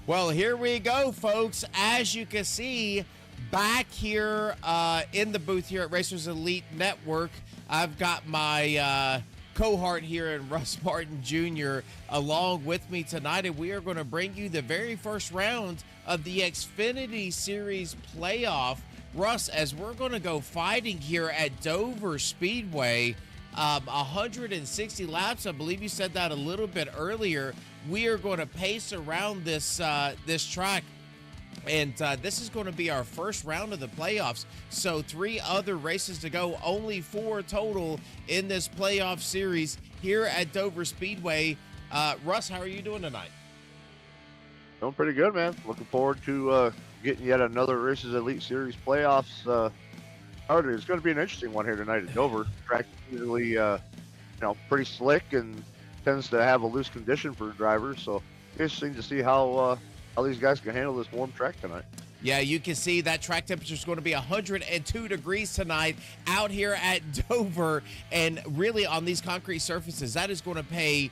Well, here we go, folks. As you can see, back here in the booth here at Racers Elite Network, I've got my cohort here in Russ Martin Jr. along with me tonight, and we are going to bring you the very first round of the Xfinity Series playoff. Russ, as we're going to go fighting here at Dover Speedway, 160 laps. I believe you said that a little bit earlier. We are going to pace around this track, and this is going to be our first round of the playoffs. So 3 other races to go, only 4 total in this playoff series here at Dover Speedway. Russ, how are you doing tonight? Doing pretty good, man. Looking forward to getting yet another Races Elite Series playoffs started. It's going to be an interesting one here tonight at Dover. Track usually, pretty slick and tends to have a loose condition for drivers. So interesting to see how these guys can handle this warm track tonight. Yeah, you can see that track temperature is going to be 102 degrees tonight out here at Dover, and really on these concrete surfaces, that is going to play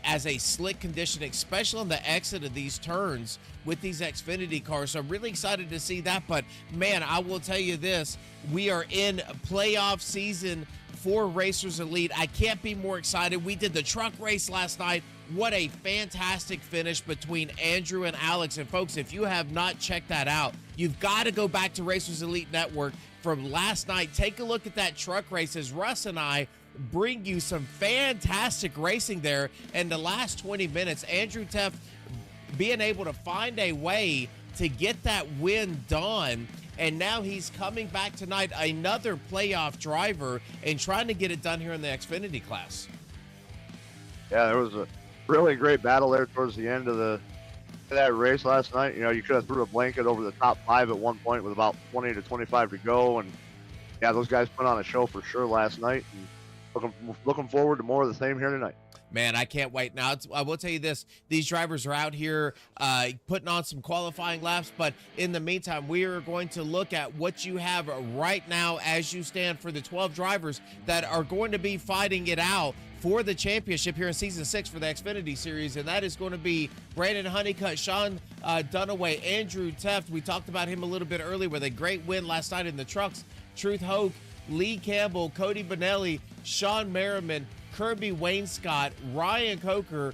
as a slick condition, especially on the exit of these turns with these Xfinity cars. So I'm really excited to see that. But man, I will tell you this: we are in playoff season for Racers Elite. I can't be more excited. We did the truck race last night. What a fantastic finish between Andrew and Alex. And folks, if you have not checked that out, you've got to go back to Racers Elite Network from last night. Take a look at that truck race as Russ and I bring you some fantastic racing there. And the last 20 minutes, Andrew Teff being able to find a way to get that win done. And now he's coming back tonight, another playoff driver, and trying to get it done here in the Xfinity class. Yeah, there was a really great battle there towards the end of that race last night. You could have threw a blanket over the top 5 at one point with about 20 to 25 to go. And yeah, those guys put on a show for sure last night. And looking forward to more of the same here tonight. Man, I can't wait. Now, I will tell you this. These drivers are out here putting on some qualifying laps, but in the meantime, we are going to look at what you have right now as you stand for the 12 drivers that are going to be fighting it out for the championship here in Season 6 for the Xfinity Series, and that is going to be Brandon Honeycutt, Sean Dunaway, Andrew Teft. We talked about him a little bit earlier with a great win last night in the trucks. Truth Hoke, Lee Campbell, Cody Bonelli, Sean Merriman, Kirby Wainscott, Ryan Coker,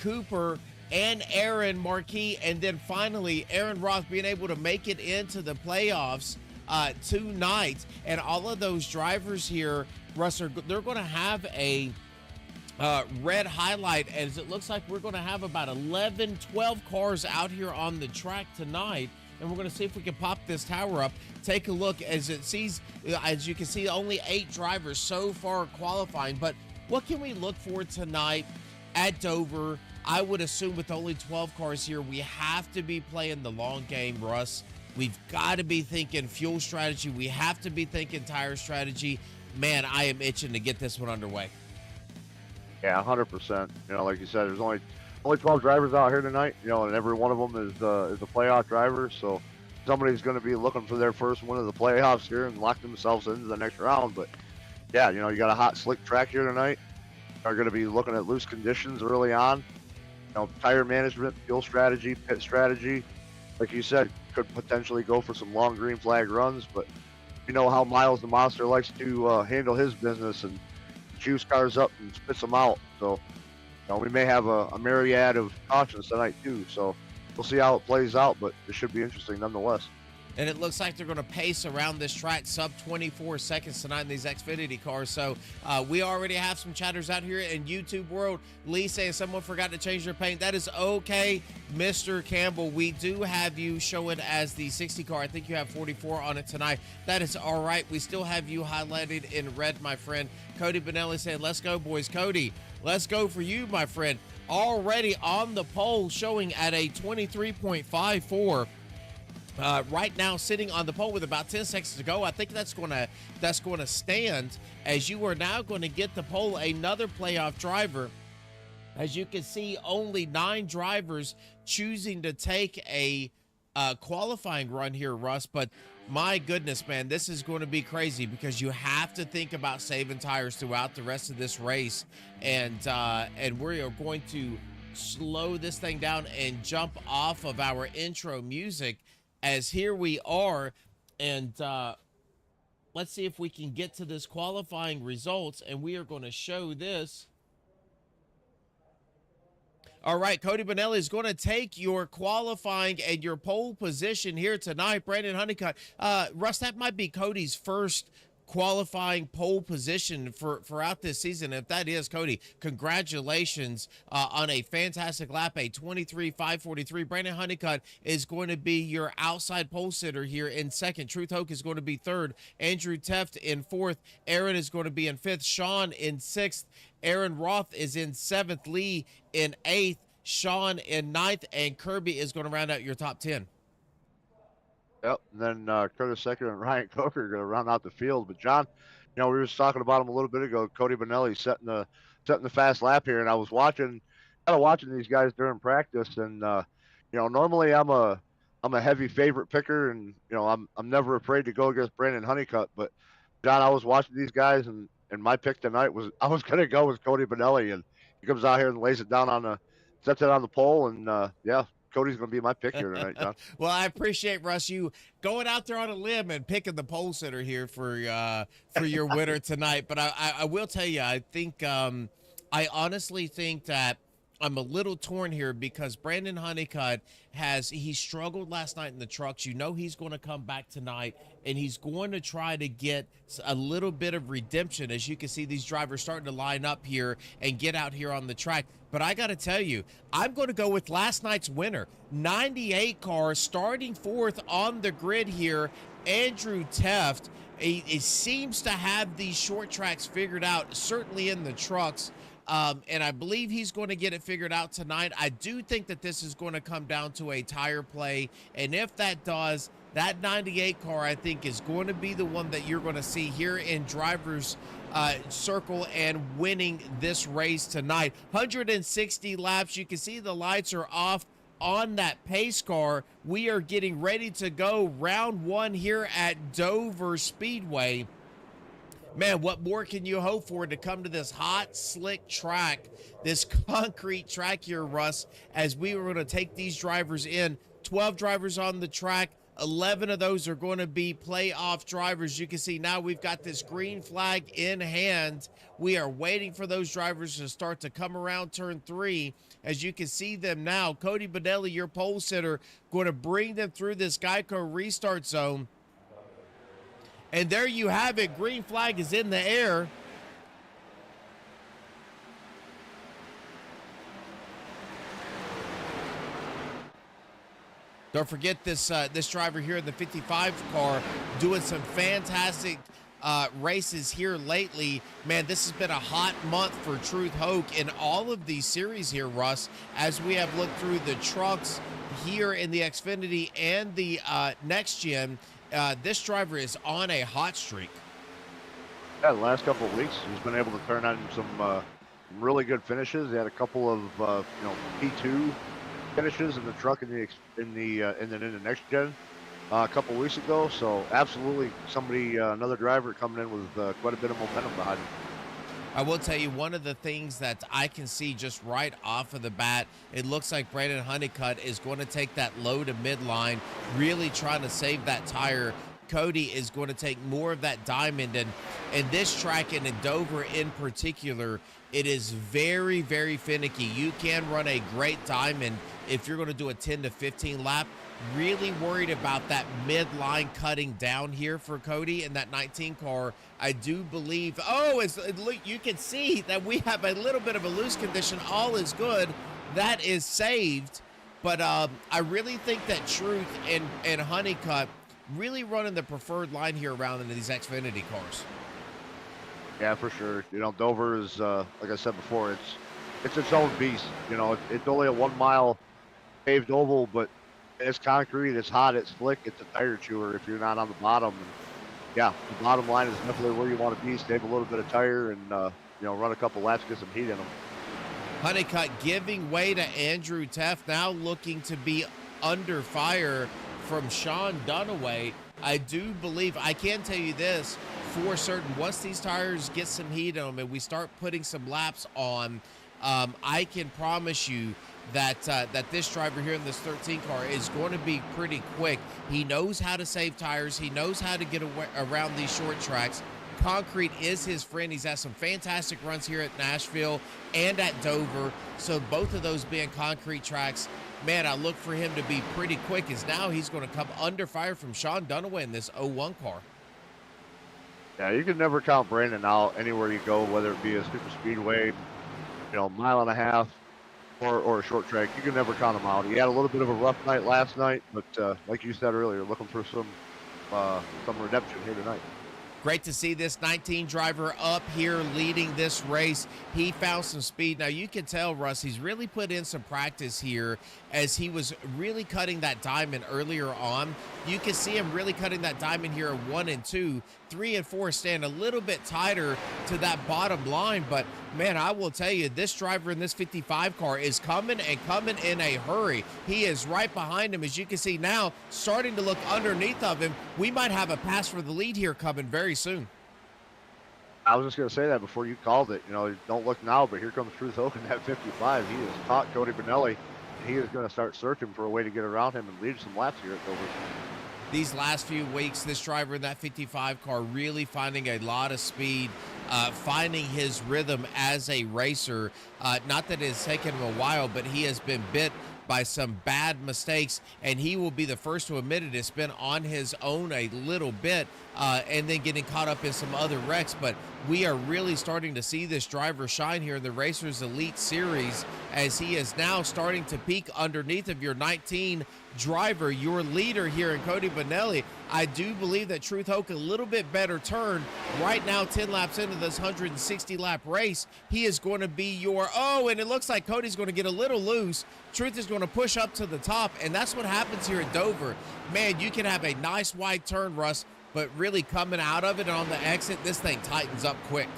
Cooper, and Aaron Marquis. And then finally, Aaron Roth being able to make it into the playoffs tonight. And all of those drivers here, Russ, they're going to have a red highlight, as it looks like we're going to have about 11, 12 cars out here on the track tonight. And we're going to see if we can pop this tower up. Take a look as you can see, only 8 drivers so far qualifying. But what can we look for tonight at Dover? I would assume with only 12 cars here, we have to be playing the long game, Russ. We've got to be thinking fuel strategy. We have to be thinking tire strategy. Man, I am itching to get this one underway. Yeah, 100%. Like you said, there's only 12 drivers out here tonight, and every one of them is a playoff driver. So somebody's going to be looking for their first win of the playoffs here and lock themselves into the next round. But yeah, you got a hot, slick track here tonight. Are going to be looking at loose conditions early on. Tire management, fuel strategy, pit strategy. Like you said, could potentially go for some long green flag runs, but you know how Miles the Monster likes to handle his business and juice cars up and spits them out. So we may have a myriad of cautions tonight too. So we'll see how it plays out, but it should be interesting nonetheless. And it looks like they're going to pace around this track sub 24 seconds tonight in these Xfinity cars. So we already have some chatters out here in YouTube world. Lee saying someone forgot to change their paint. That is okay, Mr. Campbell. We do have you showing as the 60 car. I think you have 44 on it tonight. That is all right. We still have you highlighted in red, my friend. Cody Bonelli saying, let's go, boys. Cody, let's go for you, my friend. Already on the pole, showing at a 23.54. Right now, sitting on the pole with about 10 seconds to go. I think that's going to stand, as you are now going to get the pole another playoff driver. As you can see, only 9 drivers choosing to take a qualifying run here, Russ. But my goodness, man, this is going to be crazy because you have to think about saving tires throughout the rest of this race, and we are going to slow this thing down and jump off of our intro music, as here we are. And let's see if we can get to this qualifying results, and we are going to show this. All right, Cody Bonelli is going to take your qualifying and your pole position here tonight. Brandon Honeycutt, Russ, that might be Cody's first qualifying pole position throughout this season. If that is, Cody, congratulations on a fantastic lap, a 23.543. Brandon Honeycutt is going to be your outside pole sitter here in second. Truth Hoke is going to be third. Andrew Teft in fourth. Aaron is going to be in fifth. Sean in sixth. Aaron Roth is in seventh. Lee in eighth. Sean in ninth. And Kirby is going to round out your top 10. Yep, and then Curtis Second and Ryan Coker are going to round out the field. But John, we were just talking about him a little bit ago. Cody Bonelli setting the fast lap here, and I was watching these guys during practice, and normally I'm a heavy favorite picker, and I'm never afraid to go against Brandon Honeycutt. But John, I was watching these guys, and my pick tonight was I was going to go with Cody Bonelli, and he comes out here and lays it down sets it on the pole, and yeah. Cody's going to be my pick here tonight, John. Well, I appreciate, Russ, you going out there on a limb and picking the pole sitter here for your winner tonight. But I will tell you, I think I honestly think that I'm a little torn here because Brandon Honeycutt he struggled last night in the trucks. He's going to come back tonight, and he's going to try to get a little bit of redemption. As you can see, these drivers starting to line up here and get out here on the track. But I got to tell you, I'm going to go with last night's winner, 98 car, starting fourth on the grid here, Andrew Teft. He seems to have these short tracks figured out, certainly in the trucks. And I believe he's going to get it figured out tonight. I do think that this is going to come down to a tire play. And if that does, that 98 car, I think, is going to be the one that you're going to see here in driver's circle and winning this race tonight. 160 laps. You can see the lights are off on that pace car. We are getting ready to go round one here at Dover Speedway. Man, what more can you hope for to come to this hot, slick track, this concrete track here, Russ, as we were going to take these drivers in. 12 drivers on the track. 11 of those are going to be playoff drivers. You can see now we've got this green flag in hand. We are waiting for those drivers to start to come around turn 3. As you can see them now, Cody Bonelli, your pole sitter, going to bring them through this Geico restart zone. And there you have it. Green flag is in the air. Don't forget this driver here in the 55 car doing some fantastic races here lately. Man, this has been a hot month for Truth Hoke in all of these series here, Russ, as we have looked through the trucks here in the Xfinity and the Next Gen. This driver is on a hot streak. Yeah, the last couple of weeks, he's been able to turn on some really good finishes. He had a couple of P2 finishes in the truck in the Next Gen a couple of weeks ago. So absolutely, another driver coming in with quite a bit of momentum behind him. I will tell you, one of the things that I can see just right off of the bat, it looks like Brandon Honeycutt is going to take that low to midline, really trying to save that tire. Cody is going to take more of that diamond, and this track and in Dover in particular, it is very, very finicky. You can run a great diamond if you're going to do a 10 to 15 lap. Really worried about that midline cutting down here for Cody in that 19 car. I do believe, you can see that we have a little bit of a loose condition. All is good. That is saved. But I really think that Truth and Honeycutt really running the preferred line here around in these Xfinity cars. Yeah, for sure. Dover is, like I said before, it's its own beast. It's only a 1 mile paved oval, but it's concrete, it's hot, it's slick, it's a tire chewer if you're not on the bottom. And yeah, the bottom line is definitely where you want to be. Save a little bit of tire and run a couple laps, get some heat in them. Honeycutt giving way to Andrew Teft, now looking to be under fire from Sean Dunaway. I do believe, I can tell you this for certain, once these tires get some heat on them and we start putting some laps on, I can promise you that this driver here in this 13 car is going to be pretty quick. He knows how to save tires. He knows how to get around these short tracks. Concrete is his friend. He's had some fantastic runs here at Nashville and at Dover. So both of those being concrete tracks, man, I look for him to be pretty quick, as now he's going to come under fire from Sean Dunaway in this 01 car. Yeah, you can never count Brandon out anywhere you go, whether it be a super speedway, mile and a half, or a short track. You can never count him out. He had a little bit of a rough night last night, but like you said earlier, looking for some redemption here tonight. Great to see this 19 driver up here leading this race. He found some speed. Now, you can tell, Russ, he's really put in some practice here as he was really cutting that diamond earlier on. You can see him really cutting that diamond here at 1 and 2. 3 and 4 stand a little bit tighter to that bottom line. But, man, I will tell you, this driver in this 55 car is coming and coming in a hurry. He is right behind him, as you can see now, starting to look underneath of him. We might have a pass for the lead here coming very soon. I was just going to say that before you called it. Don't look now, but here comes Truth Oak in that 55. He has caught Cody Benelli, and he is going to start searching for a way to get around him and lead some laps here at Dover. These last few weeks, this driver in that 55 car really finding a lot of speed, finding his rhythm as a racer. Not that it has taken him a while, but he has been bit by some bad mistakes, and he will be the first to admit it. It's been on his own a little bit, and then getting caught up in some other wrecks. But we are really starting to see this driver shine here in the Racers Elite Series, as he is now starting to peak underneath of your 19 driver, your leader here in Cody Benelli. I do believe that Truth Hoke a little bit better turn right now, 10 laps into this 160 lap race. He is going to be and it looks like Cody's going to get a little loose. Truth is going to push up to the top, and that's what happens here at Dover. Man, you can have a nice wide turn, Russ, but really coming out of it on the exit, this thing tightens up quick.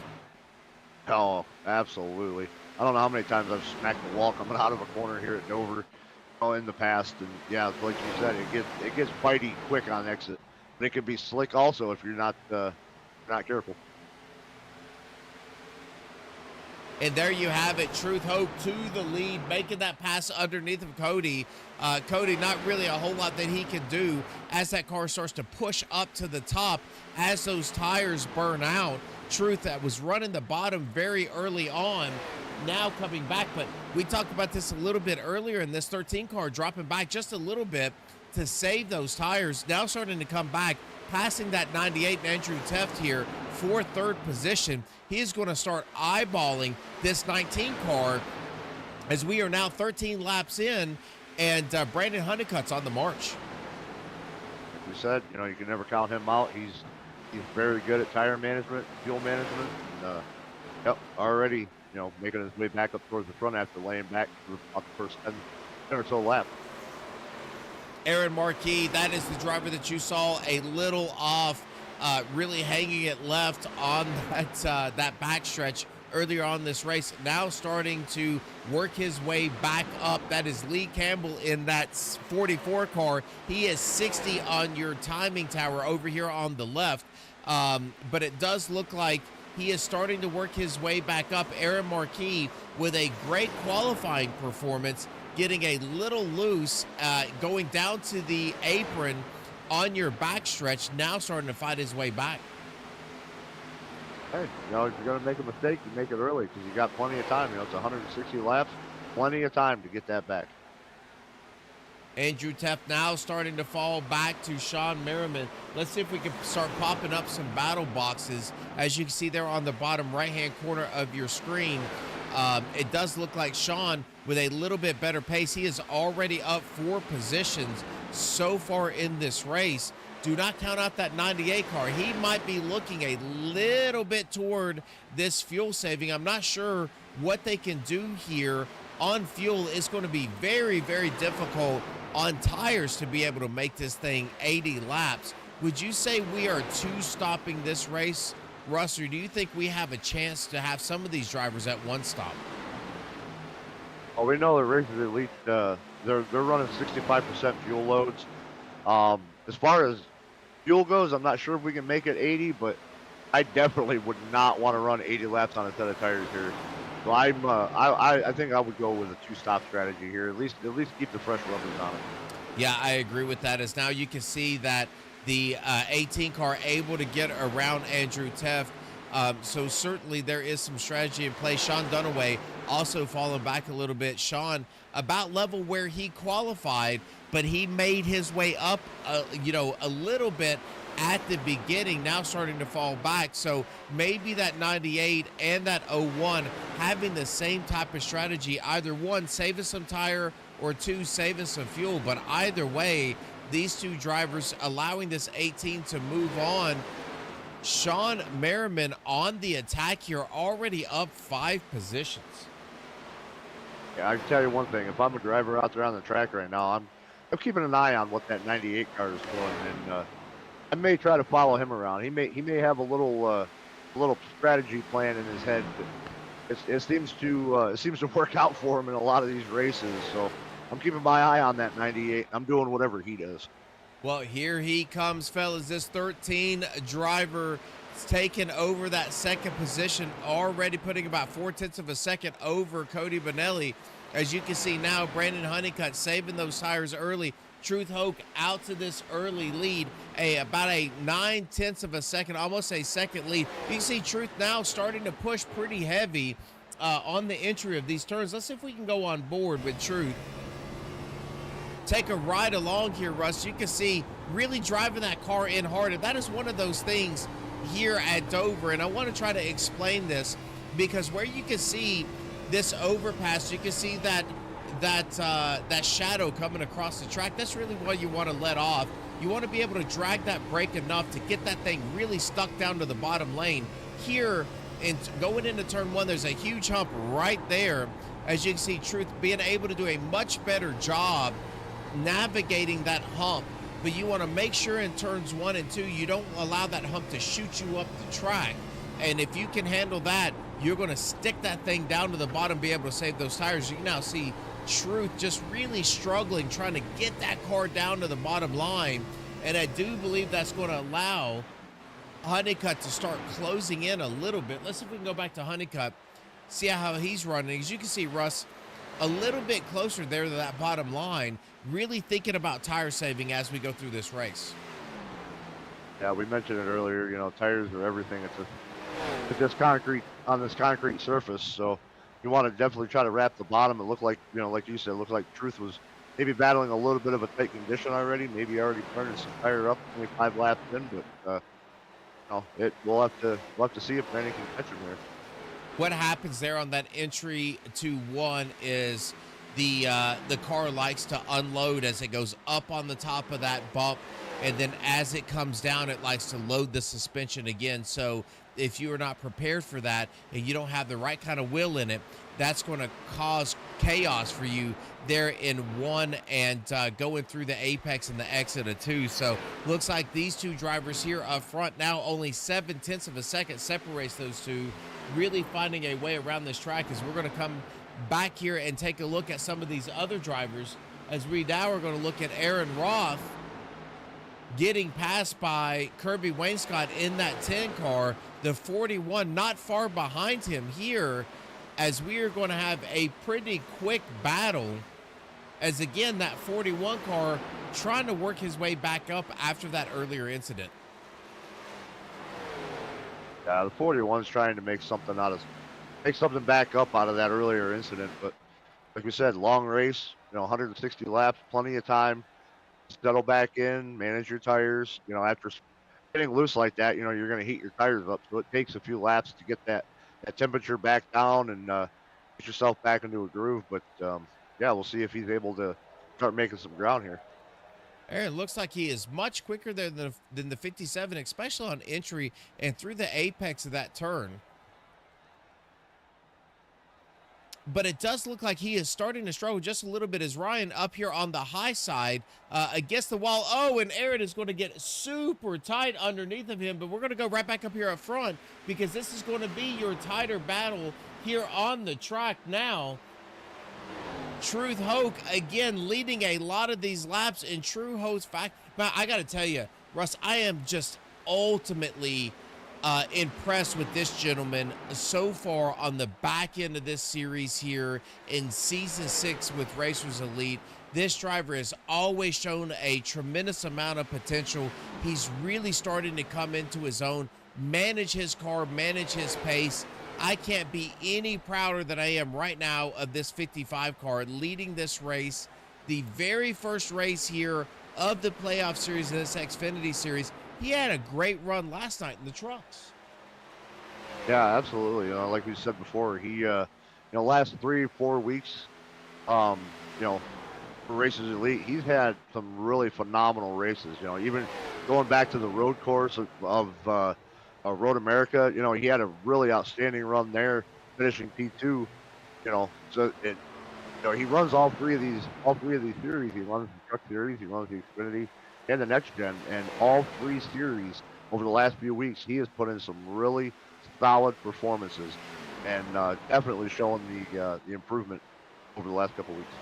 Oh, absolutely. I don't know how many times I've smacked the wall coming out of a corner here at Dover in the past, and yeah, like you said, it gets bitey quick on exit, but it can be slick also if you're not careful. And there you have it, Truth Hope to the lead, making that pass underneath of Cody. Cody, not really a whole lot that he can do as that car starts to push up to the top as those tires burn out. Truth, that was running the bottom very early on, now coming back. But we talked about this a little bit earlier in this 13 car, dropping back just a little bit to save those tires. Now starting to come back, passing that 98 Andrew Teft here for third position. He is going to start eyeballing this 19 car as we are now 13 laps in, and Brandon Honeycutt's on the march. Like we said, you can never count him out. He's very good at tire management, fuel management, and already making his way back up towards the front after laying back for about the first 10 or so laps. Aaron Marquis, that is the driver that you saw a little off, really hanging it left on that backstretch earlier on this race. Now starting to work his way back up. That is Lee Campbell in that 44 car. He is 60 on your timing tower over here on the left, but it does look like he is starting to work his way back up. Aaron Marquis with a great qualifying performance, getting a little loose, going down to the apron on your backstretch, now starting to fight his way back. Hey, if you're going to make a mistake, you make it early because you got plenty of time. It's 160 laps, plenty of time to get that back. Andrew Teft now starting to fall back to Sean Merriman. Let's see if we can start popping up some battle boxes. As you can see there on the bottom right-hand corner of your screen, it does look like Sean with a little bit better pace. He is already up 4 positions so far in this race. Do not count out that 98 car. He might be looking a little bit toward this fuel saving. I'm not sure what they can do here on fuel. It's going to be very, very difficult on tires to be able to make this thing 80 laps. Would you say we are 2 stopping this race, Russ, or do you think we have a chance to have some of these drivers at 1 stop? Well, we know the Racers Elite, they're running 65% fuel loads. As far as fuel goes, I'm not sure if we can make it 80, but I definitely would not want to run 80 laps on a set of tires here. So I think I would go with a two-stop strategy here. At least keep the fresh rubbers on it. Yeah, I agree with that. As now you can see that the 18 car able to get around Andrew Teff. So certainly there is some strategy in play. Sean Dunaway also falling back a little bit. Sean about level where he qualified, but he made his way up, a little bit at the beginning, now starting to fall back. So maybe that 98 and that 01 having the same type of strategy, either one, saving some tire, or two, saving some fuel. But either way, these two drivers allowing this 18 to move on. Sean Merriman on the attack here, already up 5 positions. Yeah, I can tell you one thing. If I'm a driver out there on the track right now, I'm keeping an eye on what that 98 car is doing, and I may try to follow him around. He may have a little strategy plan in his head. But it seems to work out for him in a lot of these races. So I'm keeping my eye on that 98. I'm doing whatever he does. Well, here he comes, fellas. This 13 driver is taking over that second position, already putting about 4/10 of a second over Cody Bonelli. As you can see now, Brandon Honeycutt saving those tires early. Truth Hoke out to this early lead, about a 9/10 of a second, almost a second lead. You can see Truth now starting to push pretty heavy on the entry of these turns. Let's see if we can go on board with Truth. Take a ride along here, Russ. You can see really driving that car in hard. And that is one of those things here at Dover. And I want to try to explain this because where you can see this overpass, you can see that shadow coming across the track. That's really what you want to let off. You want to be able to drag that brake enough to get that thing really stuck down to the bottom lane. Here, and going into turn one, there's a huge hump right there. As you can see, Truth being able to do a much better job navigating that hump, but you want to make sure in turns 1 and 2 you don't allow that hump to shoot you up the track. And if you can handle that, you're going to stick that thing down to the bottom, be able to save those tires. You can now see Truth just really struggling trying to get that car down to the bottom line, and I do believe that's going to allow Honeycutt to start closing in a little bit. Let's see if we can go back to Honeycutt, see how he's running. As you can see, Russ a little bit closer there to that bottom line, really thinking about tire saving as we go through this race. Yeah, we mentioned it earlier. Tires are everything. It's this concrete on this concrete surface, so you want to definitely try to wrap the bottom. It looked like, like you said, it looked like Truth was maybe battling a little bit of a tight condition already. Maybe already turning some tire up, only 5 laps in, but we'll have to see if Benny can catch him there. What happens there on that entry to 1 is the car likes to unload as it goes up on the top of that bump, and then as it comes down, it likes to load the suspension again. So if you are not prepared for that and you don't have the right kind of wheel in it, that's going to cause chaos for you there in 1 and going through the apex and the exit of 2. So looks like these two drivers here up front now, only 7/10 of a second separates those two, really finding a way around this track. As we're going to come back here and take a look at some of these other drivers, as we now are going to look at Aaron Roth getting passed by Kirby Wainscott in that 10 car, the 41 not far behind him here, as we are going to have a pretty quick battle, as again that 41 car trying to work his way back up after that earlier incident. Yeah, the 41's trying to make something back up out of that earlier incident. But like we said, long race, 160 laps, plenty of time. Settle back in, manage your tires. After getting loose like that, you're going to heat your tires up. So it takes a few laps to get that temperature back down and get yourself back into a groove. But yeah, we'll see if he's able to start making some ground here. Aaron looks like he is much quicker there than the 57, especially on entry and through the apex of that turn. But it does look like he is starting to struggle just a little bit as Ryan up here on the high side against the wall. Oh, and Aaron is going to get super tight underneath of him, but we're going to go right back up here up front because this is going to be your tighter battle here on the track now. Truth Hoke, again, leading a lot of these laps in true Hoke's fact. But I got to tell you, Russ, I am just ultimately impressed with this gentleman so far on the back end of this series here in season 6 with Racers Elite. This driver has always shown a tremendous amount of potential. He's really starting to come into his own, manage his car, manage his pace. I can't be any prouder than I am right now of this 55 car leading this race. The very first race here of the playoff series, this Xfinity series. He had a great run last night in the trucks. Yeah, absolutely. Like we said before, he, last 3-4 weeks, um, you know, for Racers Elite, he's had some really phenomenal races. Even going back to the road course of Road America, he had a really outstanding run there, finishing P2. So he runs all three of these series. He runs the Truck Series, he runs the Xfinity, and the Next Gen, and all three series over the last few weeks, he has put in some really solid performances, and definitely showing the improvement over the last couple of weeks.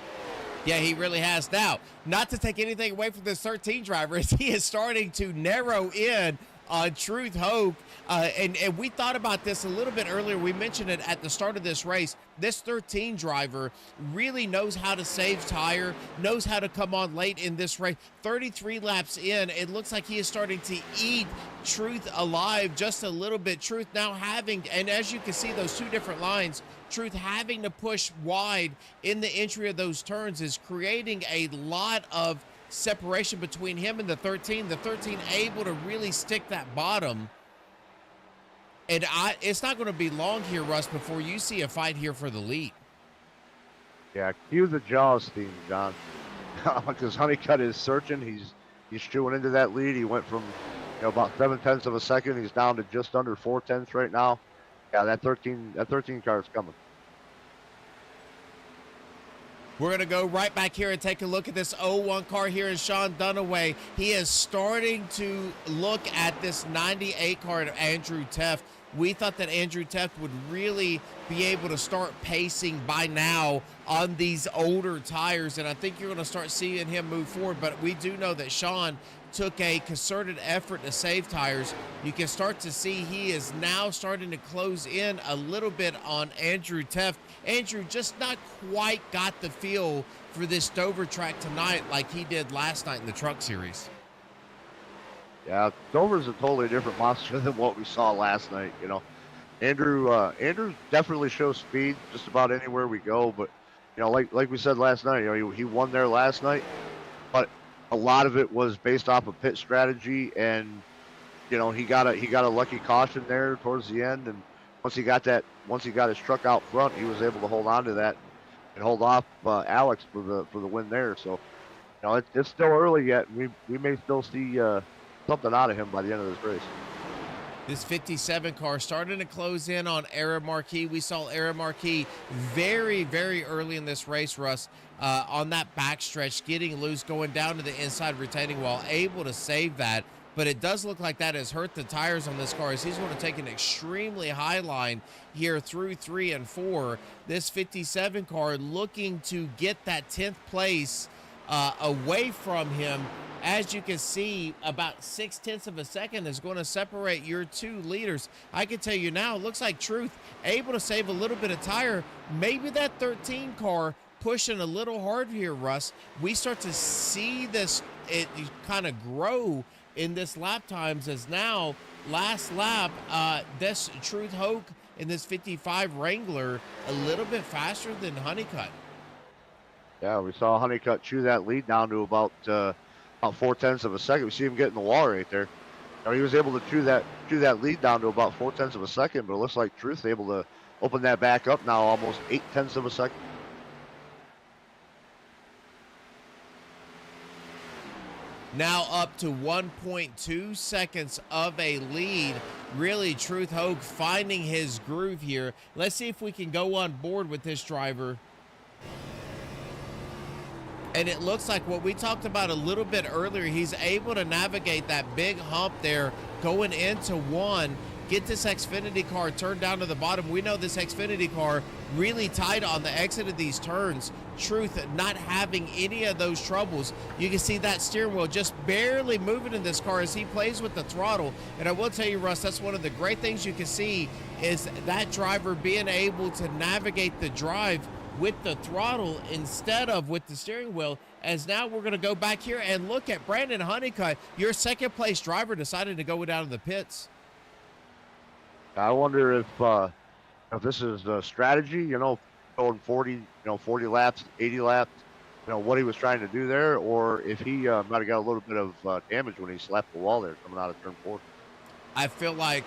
Yeah, he really has. Now, not to take anything away from this 13 driver, as he is starting to narrow in on Truth Hogue. And we thought about this a little bit earlier. We mentioned it at the start of this race. This 13 driver really knows how to save tire, knows how to come on late in this race. 33 laps in, it looks like he is starting to eat Truth alive just a little bit. Truth now having, and as you can see, those two different lines, Truth having to push wide in the entry of those turns is creating a lot of separation between him and the 13. The 13 able to really stick that bottom. And it's not going to be long here, Russ, before you see a fight here for the lead. Yeah, cue the Jaws theme, John. Because Honeycutt is searching. He's chewing into that lead. He went from about 7/10 of a second. He's down to just under 4/10 right now. Yeah, that 13 car is coming. We're going to go right back here and take a look at this 01 car here in Sean Dunaway. He is starting to look at this 98 car of Andrew Teft. We thought that Andrew Teft would really be able to start pacing by now on these older tires, and I think you're going to start seeing him move forward. But we do know that Sean took a concerted effort to save tires. You can start to see he is now starting to close in a little bit on Andrew Teft. Andrew just not quite got the feel for this Dover track tonight like he did last night in the Truck Series. Yeah, Dover's a totally different monster than what we saw last night. Andrew definitely shows speed just about anywhere we go. But like we said last night, he won there last night, but a lot of it was based off of pit strategy, and he got a lucky caution there towards the end, and once he got his truck out front, he was able to hold on to that and hold off Alex for the win there. So it's still early yet. We may still see something out of him by the end of this race. This 57 car starting to close in on Aaron Marquis. We saw Aaron Marquis very, very early in this race, Russ, on that backstretch, getting loose, going down to the inside retaining wall, able to save that. But it does look like that has hurt the tires on this car, as he's going to take an extremely high line here through 3 and 4. This 57 car looking to get that 10th place away from him. As you can see, about 6/10 of a second is going to separate your two leaders. I can tell you now, it looks like Truth able to save a little bit of tire. Maybe that 13 car pushing a little hard here, Russ. We start to see this, it kind of grow in this lap times, as now last lap, this Truth Hogue in this 55 Wrangler a little bit faster than Honeycutt. Yeah, we saw Honeycutt chew that lead down to about 4/10 of a second. We see him get in the wall right there. He was able to chew that lead down to about 4/10 of a second, but it looks like Truth able to open that back up now, almost 8/10 of a second. Now up to 1.2 seconds of a lead. Really, Truth Hogue finding his groove here. Let's see if we can go on board with this driver. And it looks like what we talked about a little bit earlier, he's able to navigate that big hump there going into 1. get this Xfinity car turned down to the bottom. We know this Xfinity car really tight on the exit of these turns. Truth not having any of those troubles. You can see that steering wheel just barely moving in this car as he plays with the throttle. And I will tell you, Russ, that's one of the great things you can see is that driver being able to navigate the drive with the throttle instead of with the steering wheel. As now we're going to go back here and look at Brandon Honeycutt, your second place driver, decided to go down to the pits. I wonder if this is a strategy, going 40 laps, 80 laps, what he was trying to do there, or if he might have got a little bit of damage when he slapped the wall there coming out of turn 4. I feel like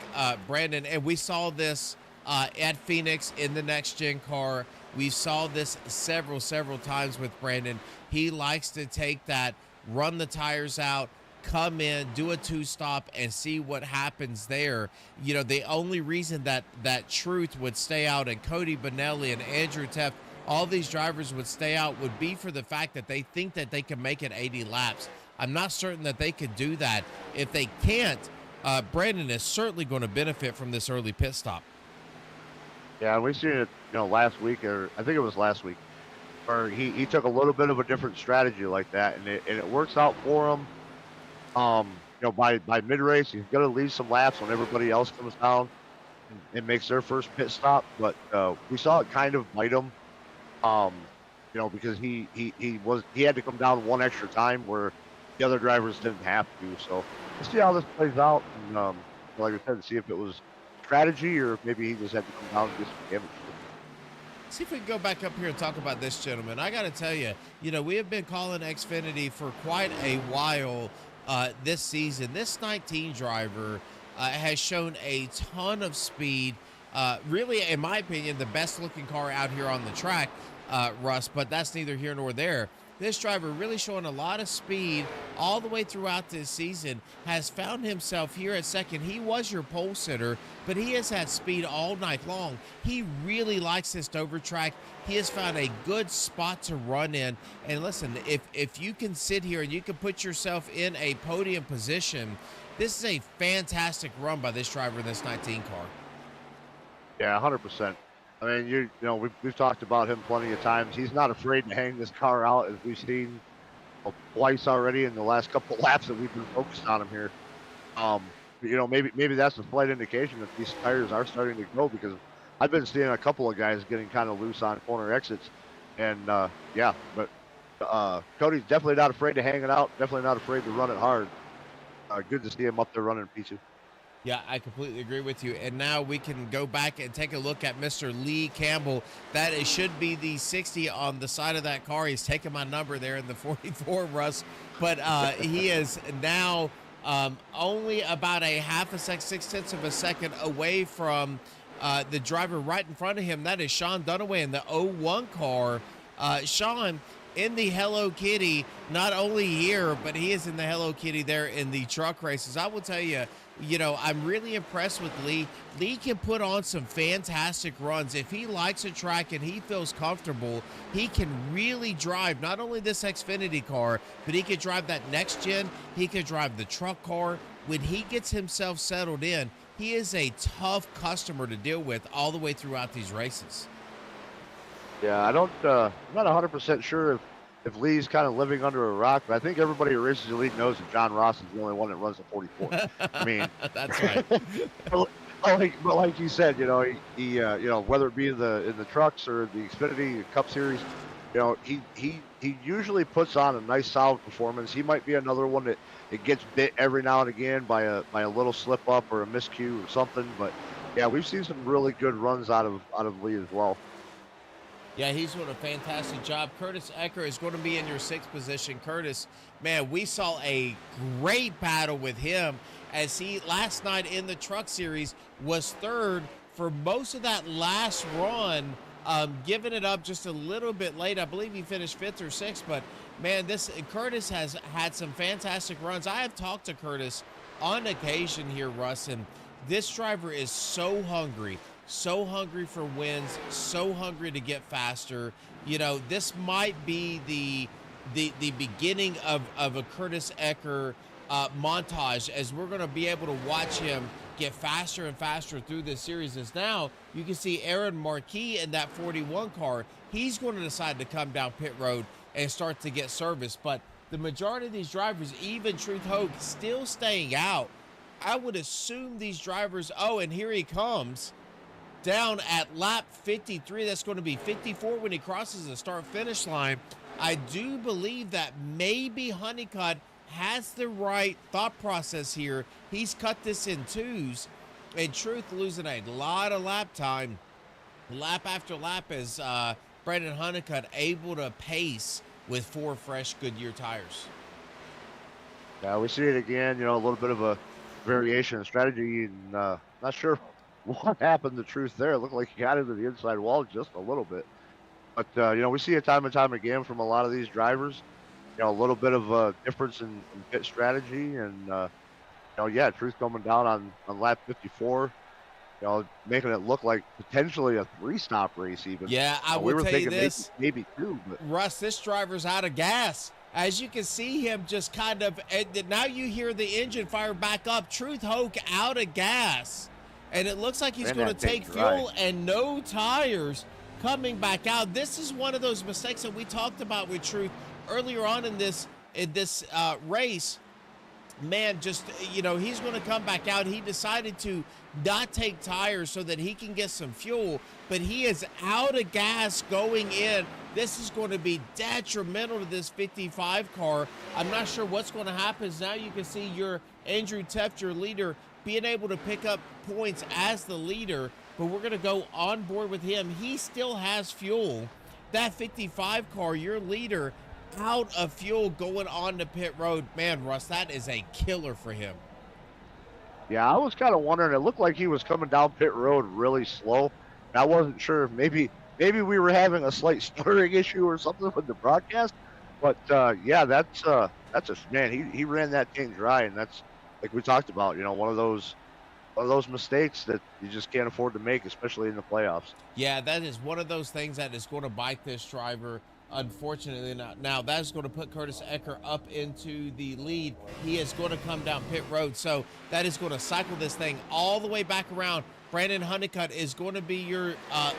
Brandon, and we saw this at Phoenix in the next gen car. We saw this several times with Brandon. He likes to take that, run the tires out, come in, do a 2-stop, and see what happens there. The only reason that Truth would stay out, and Cody Bonelli and Andrew Teff, all these drivers would stay out, would be for the fact that they think that they can make it 80 laps. I'm not certain that they could do that. If they can't, Brandon is certainly going to benefit from this early pit stop. Yeah, we've seen it, last week, or I think it was last week, where he took a little bit of a different strategy like that, and it works out for him. By mid race, he's gonna leave some laps when everybody else comes down and makes their first pit stop. But we saw it kind of bite him, because he had to come down one extra time where the other drivers didn't have to. So let's see how this plays out, and like I said, see if it was strategy or if maybe he just had to come down and get some damage. See if we can go back up here and talk about this gentleman. I got to tell you, we have been calling Xfinity for quite a while this season. This 19 driver has shown a ton of speed. Really, in my opinion, the best looking car out here on the track, Russ, but that's neither here nor there. This driver really showing a lot of speed all the way throughout this season, has found himself here at second. He was your pole sitter, but he has had speed all night long. He really likes this Dover track. He has found a good spot to run in. And listen, if you can sit here and you can put yourself in a podium position, this is a fantastic run by this driver in this 19 car. Yeah, 100%. I mean, we've talked about him plenty of times. He's not afraid to hang this car out, as we've seen twice already in the last couple of laps that we've been focused on him here. Maybe that's a slight indication that these tires are starting to go, because I've been seeing a couple of guys getting kind of loose on corner exits, and but Cody's definitely not afraid to hang it out. Definitely not afraid to run it hard. Good to see him up there running P2. Yeah, I completely agree with you. And now we can go back and take a look at Mr. Lee Campbell. It should be the 60 on the side of that car. He's taking my number there in the 44, Russ. But he is now only about a half a second, 6/10 of a second away from the driver right in front of him. That is Sean Dunaway in the 01 car. Sean, in the Hello Kitty, not only here, but he is in the Hello Kitty there in the truck races. I will tell you, I'm really impressed with Lee. Lee can put on some fantastic runs. If he likes a track and he feels comfortable, he can really drive not only this Xfinity car, but he could drive that next gen. He could drive the truck car. When he gets himself settled in, he is a tough customer to deal with all the way throughout these races. Yeah, I'm not 100% sure if Lee's kind of living under a rock, but I think everybody who races the league knows that John Ross is the only one that runs the 44. I mean, that's right. but like you said, he whether it be in the trucks or the Xfinity Cup Series, he usually puts on a nice solid performance. He might be another one that it gets bit every now and again by a little slip up or a miscue or something. But yeah, we've seen some really good runs out of Lee as well. Yeah, he's doing a fantastic job. Curtis Ecker is going to be in your 6th position. Curtis, man, we saw a great battle with him as he last night in the Truck Series was 3rd for most of that last run, giving it up just a little bit late. I believe he finished 5th or 6th, but man, Curtis has had some fantastic runs. I have talked to Curtis on occasion here, Russ, and this driver is so hungry for wins, so hungry to get faster. This might be the beginning of a Curtis Ecker montage as we're going to be able to watch him get faster and faster through this series. As now you can see Aaron Marquis in that 41 car. He's going to decide to come down pit road and start to get service. But the majority of these drivers, even Truth Hogue, still staying out. I would assume these drivers, oh, and here he comes down at lap 53. That's going to be 54 when he crosses the start-finish line. I do believe that maybe Honeycutt has the right thought process here. He's cut this in twos, and Truth losing a lot of lap time, lap after lap, as Brandon Honeycutt able to pace with 4 fresh Goodyear tires. Yeah, we see it again. A little bit of a variation in strategy, and not sure what happened to Truth there. It looked like he got into the inside wall just a little bit. But, we see it time and time again from a lot of these drivers. A little bit of a difference in pit strategy. And, yeah, Truth coming down on lap 54, making it look like potentially a 3-stop race even. Yeah, I we will were tell thinking you this. maybe 2. But Russ, this driver's out of gas. As you can see him just kind of, now you hear the engine fire back up. Truth Hogue out of gas. And it looks like he's going to take fuel and no tires coming back out. This is one of those mistakes that we talked about with Truth earlier on in this race. Man, just, he's going to come back out. He decided to not take tires so that he can get some fuel, but he is out of gas going in. This is going to be detrimental to this 55 car. I'm not sure what's going to happen. Now you can see your Andrew Teft, your leader, being able to pick up points as the leader, but we're going to go on board with him. He still has fuel. That 55 car, your leader, out of fuel going on to pit road. Man, Russ, that is a killer for him. Yeah, I was kind of wondering. It looked like he was coming down pit road really slow. And I wasn't sure if maybe we were having a slight stuttering issue or something with the broadcast. But yeah, that's a man. He ran that thing dry, and that's like we talked about. One of those mistakes that you just can't afford to make, especially in the playoffs. Yeah, that is one of those things that is going to bite this driver. Unfortunately, now that is going to put Curtis Ecker up into the lead. He is going to come down pit road, so that is going to cycle this thing all the way back around. Brandon Honeycutt is going to be your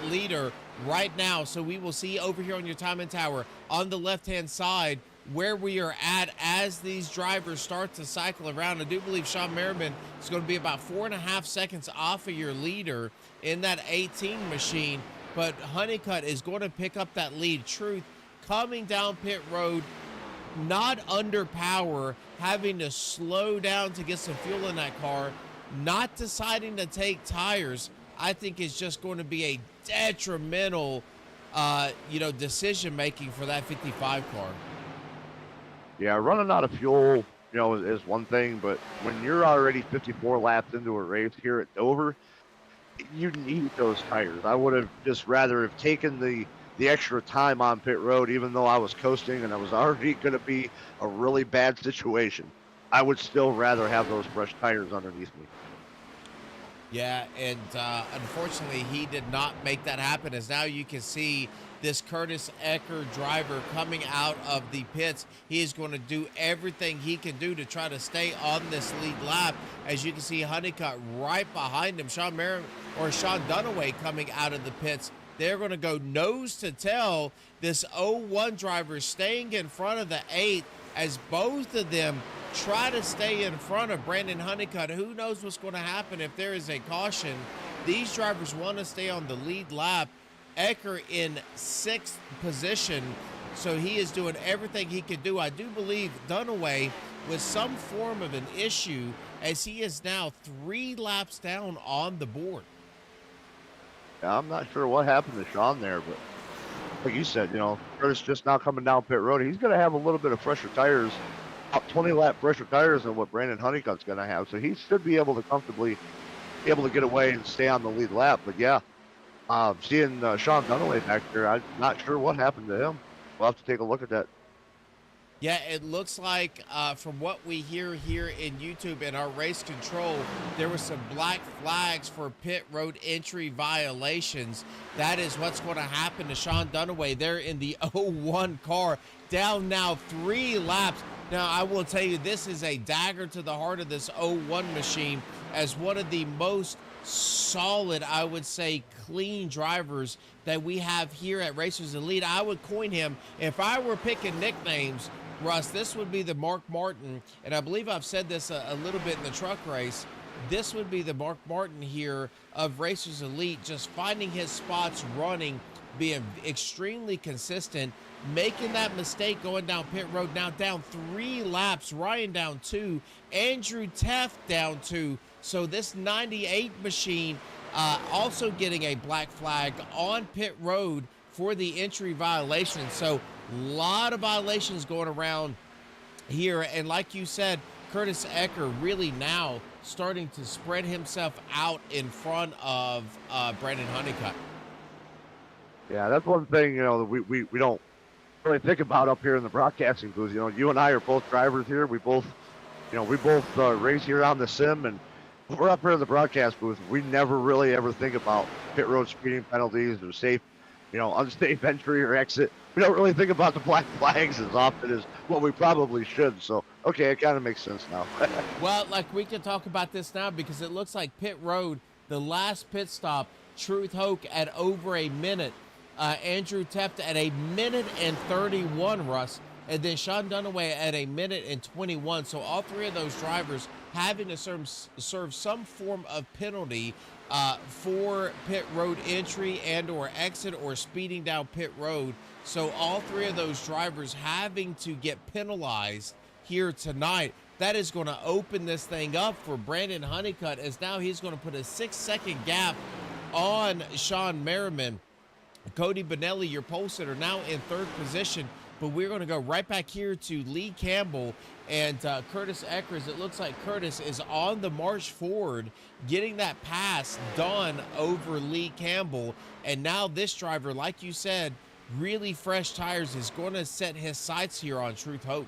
leader right now, so we will see over here on your timing tower on the left-hand side where we are at as these drivers start to cycle around. I do believe Sean Merriman is going to be about 4.5 seconds off of your leader in that 18 machine, but Honeycutt is going to pick up that lead. Truth coming down pit road, not under power, having to slow down to get some fuel in that car, not deciding to take tires, I think is just going to be a detrimental, decision making for that 55 car. Yeah, running out of fuel, is one thing, but when you're already 54 laps into a race here at Dover, you need those tires. I would have just rather have taken the extra time on pit road, even though I was coasting and I was already going to be a really bad situation. I would still rather have those fresh tires underneath me. Yeah, and unfortunately, he did not make that happen, as now you can see this Curtis Ecker driver coming out of the pits. He is going to do everything he can do to try to stay on this lead lap. As you can see, Honeycutt right behind him. Sean Dunaway coming out of the pits. They're going to go nose to tail. This 01 driver staying in front of the 8 as both of them try to stay in front of Brandon Honeycutt. Who knows what's going to happen if there is a caution. These drivers want to stay on the lead lap. Ecker in 6th position, so he is doing everything he can do. I do believe Dunaway with some form of an issue, as he is now 3 laps down on the board. Yeah, I'm not sure what happened to Sean there, but like you said, Curtis just now coming down pit road. He's going to have a little bit of fresher tires, about 20 lap fresher tires than what Brandon Honeycutt's going to have. So he should be able to comfortably get away and stay on the lead lap. But yeah, seeing Sean Dunaway back there, I'm not sure what happened to him. We'll have to take a look at that. Yeah, it looks like from what we hear here in YouTube and our race control, there were some black flags for pit road entry violations. That is what's going to happen to Sean Dunaway there in the 01 car. Down now 3 laps. Now, I will tell you, this is a dagger to the heart of this '01 machine as one of the most solid, I would say, clean drivers that we have here at Racers Elite. I would coin him, if I were picking nicknames, Russ, this would be the Mark Martin. And I believe I've said this a little bit in the truck race. This would be the Mark Martin here of Racers Elite, just finding his spots running, being extremely consistent, making that mistake going down pit road. Now down 3 laps, Ryan down 2, Andrew Teff down 2. So this 98 machine also getting a black flag on pit road for the entry violation. So a lot of violations going around here. And like you said, Curtis Ecker really now starting to spread himself out in front of Brandon Honeycutt. Yeah, that's one thing, that we don't really think about up here in the broadcasting booth. You and I are both drivers here. We both race here on the sim, and we're up here in the broadcast booth. We never really ever think about pit road speeding penalties or unsafe entry or exit. We don't really think about the black flags as often as what we probably should. So, okay, it kind of makes sense now. Well, like we can talk about this now because it looks like pit road, the last pit stop, Truth Hoke at over a minute. Andrew Teft at a minute and 31, Russ. And then Sean Dunaway at a minute and 21. So all 3 of those drivers having to serve some form of penalty for pit road entry and or exit or speeding down pit road. So all 3 of those drivers having to get penalized here tonight. That is going to open this thing up for Brandon Honeycutt, as now he's going to put a 6-second gap on Sean Merriman. Cody Benelli, your pole sitter, now in 3rd position. But we're going to go right back here to Lee Campbell and Curtis Eckers. It looks like Curtis is on the march forward, getting that pass done over Lee Campbell. And now this driver, like you said, really fresh tires, is going to set his sights here on Truth Hope.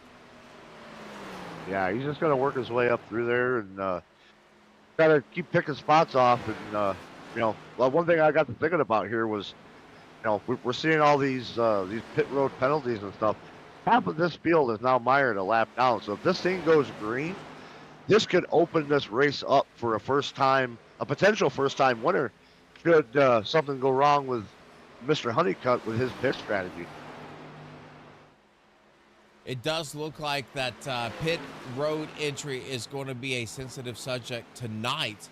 Yeah, he's just going to work his way up through there and got to keep picking spots off. And, well, one thing I got to thinking about here was, we're seeing all these pit road penalties and stuff. Half of this field is now mired a lap down. So if this thing goes green, this could open this race up for a potential first-time winner should something go wrong with Mr. Honeycutt with his pit strategy. It does look like that pit road entry is going to be a sensitive subject tonight.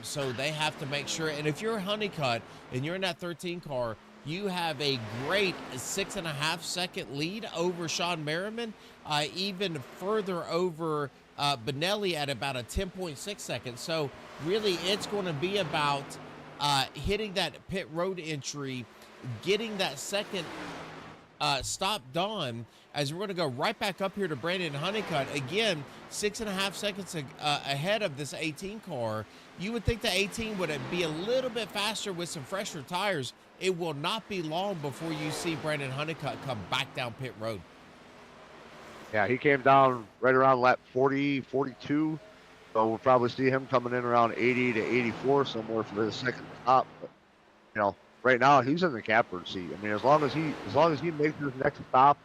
So they have to make sure. And if you're Honeycutt and you're in that 13 car, you have a great 6.5-second lead over Sean Merriman, even further over Benelli at about a 10.6 seconds. So really it's going to be about hitting that pit road entry, getting that second stop done, as we're going to go right back up here to Brandon Honeycutt. Again, 6.5 seconds ahead of this 18 car. You would think the 18 would be a little bit faster with some fresher tires. It will not be long before you see Brandon Honeycutt come back down pit road. Yeah, he came down right around lap 40, 42. So we'll probably see him coming in around 80 to 84 somewhere for the second stop. But, right now he's in the catbird seat. I mean, as long as he makes his next stop,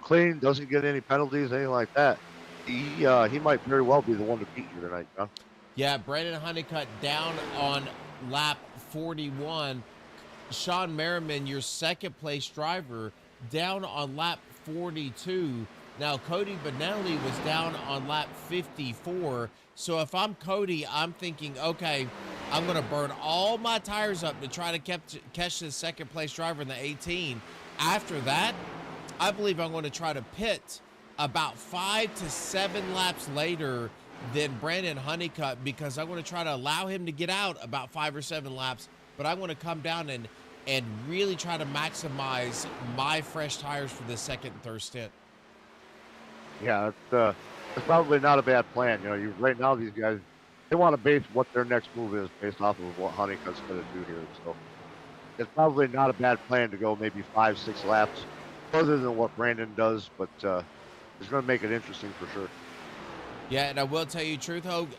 clean, doesn't get any penalties, anything like that, he might very well be the one to beat you tonight, John. Yeah, Brandon Honeycutt down on lap 41. Sean Merriman, your second place driver, down on lap 42. Now, Cody Benelli was down on lap 54. So if I'm Cody, I'm thinking, okay, I'm going to burn all my tires up to try to catch this second place driver in the 18. After that, I believe I'm going to try to pit about 5 to 7 laps later than Brandon Honeycutt, because I'm going to try to allow him to get out about 5 or 7 laps, but I want to come down and really try to maximize my fresh tires for the second and third stint. Yeah, it's probably not a bad plan. Right now these guys, they want to base what their next move is based off of what Honeycutt's going to do here. So it's probably not a bad plan to go maybe 5, 6 laps further than what Brandon does, but it's going to make it interesting for sure. Yeah, and I will tell you, Truth Hope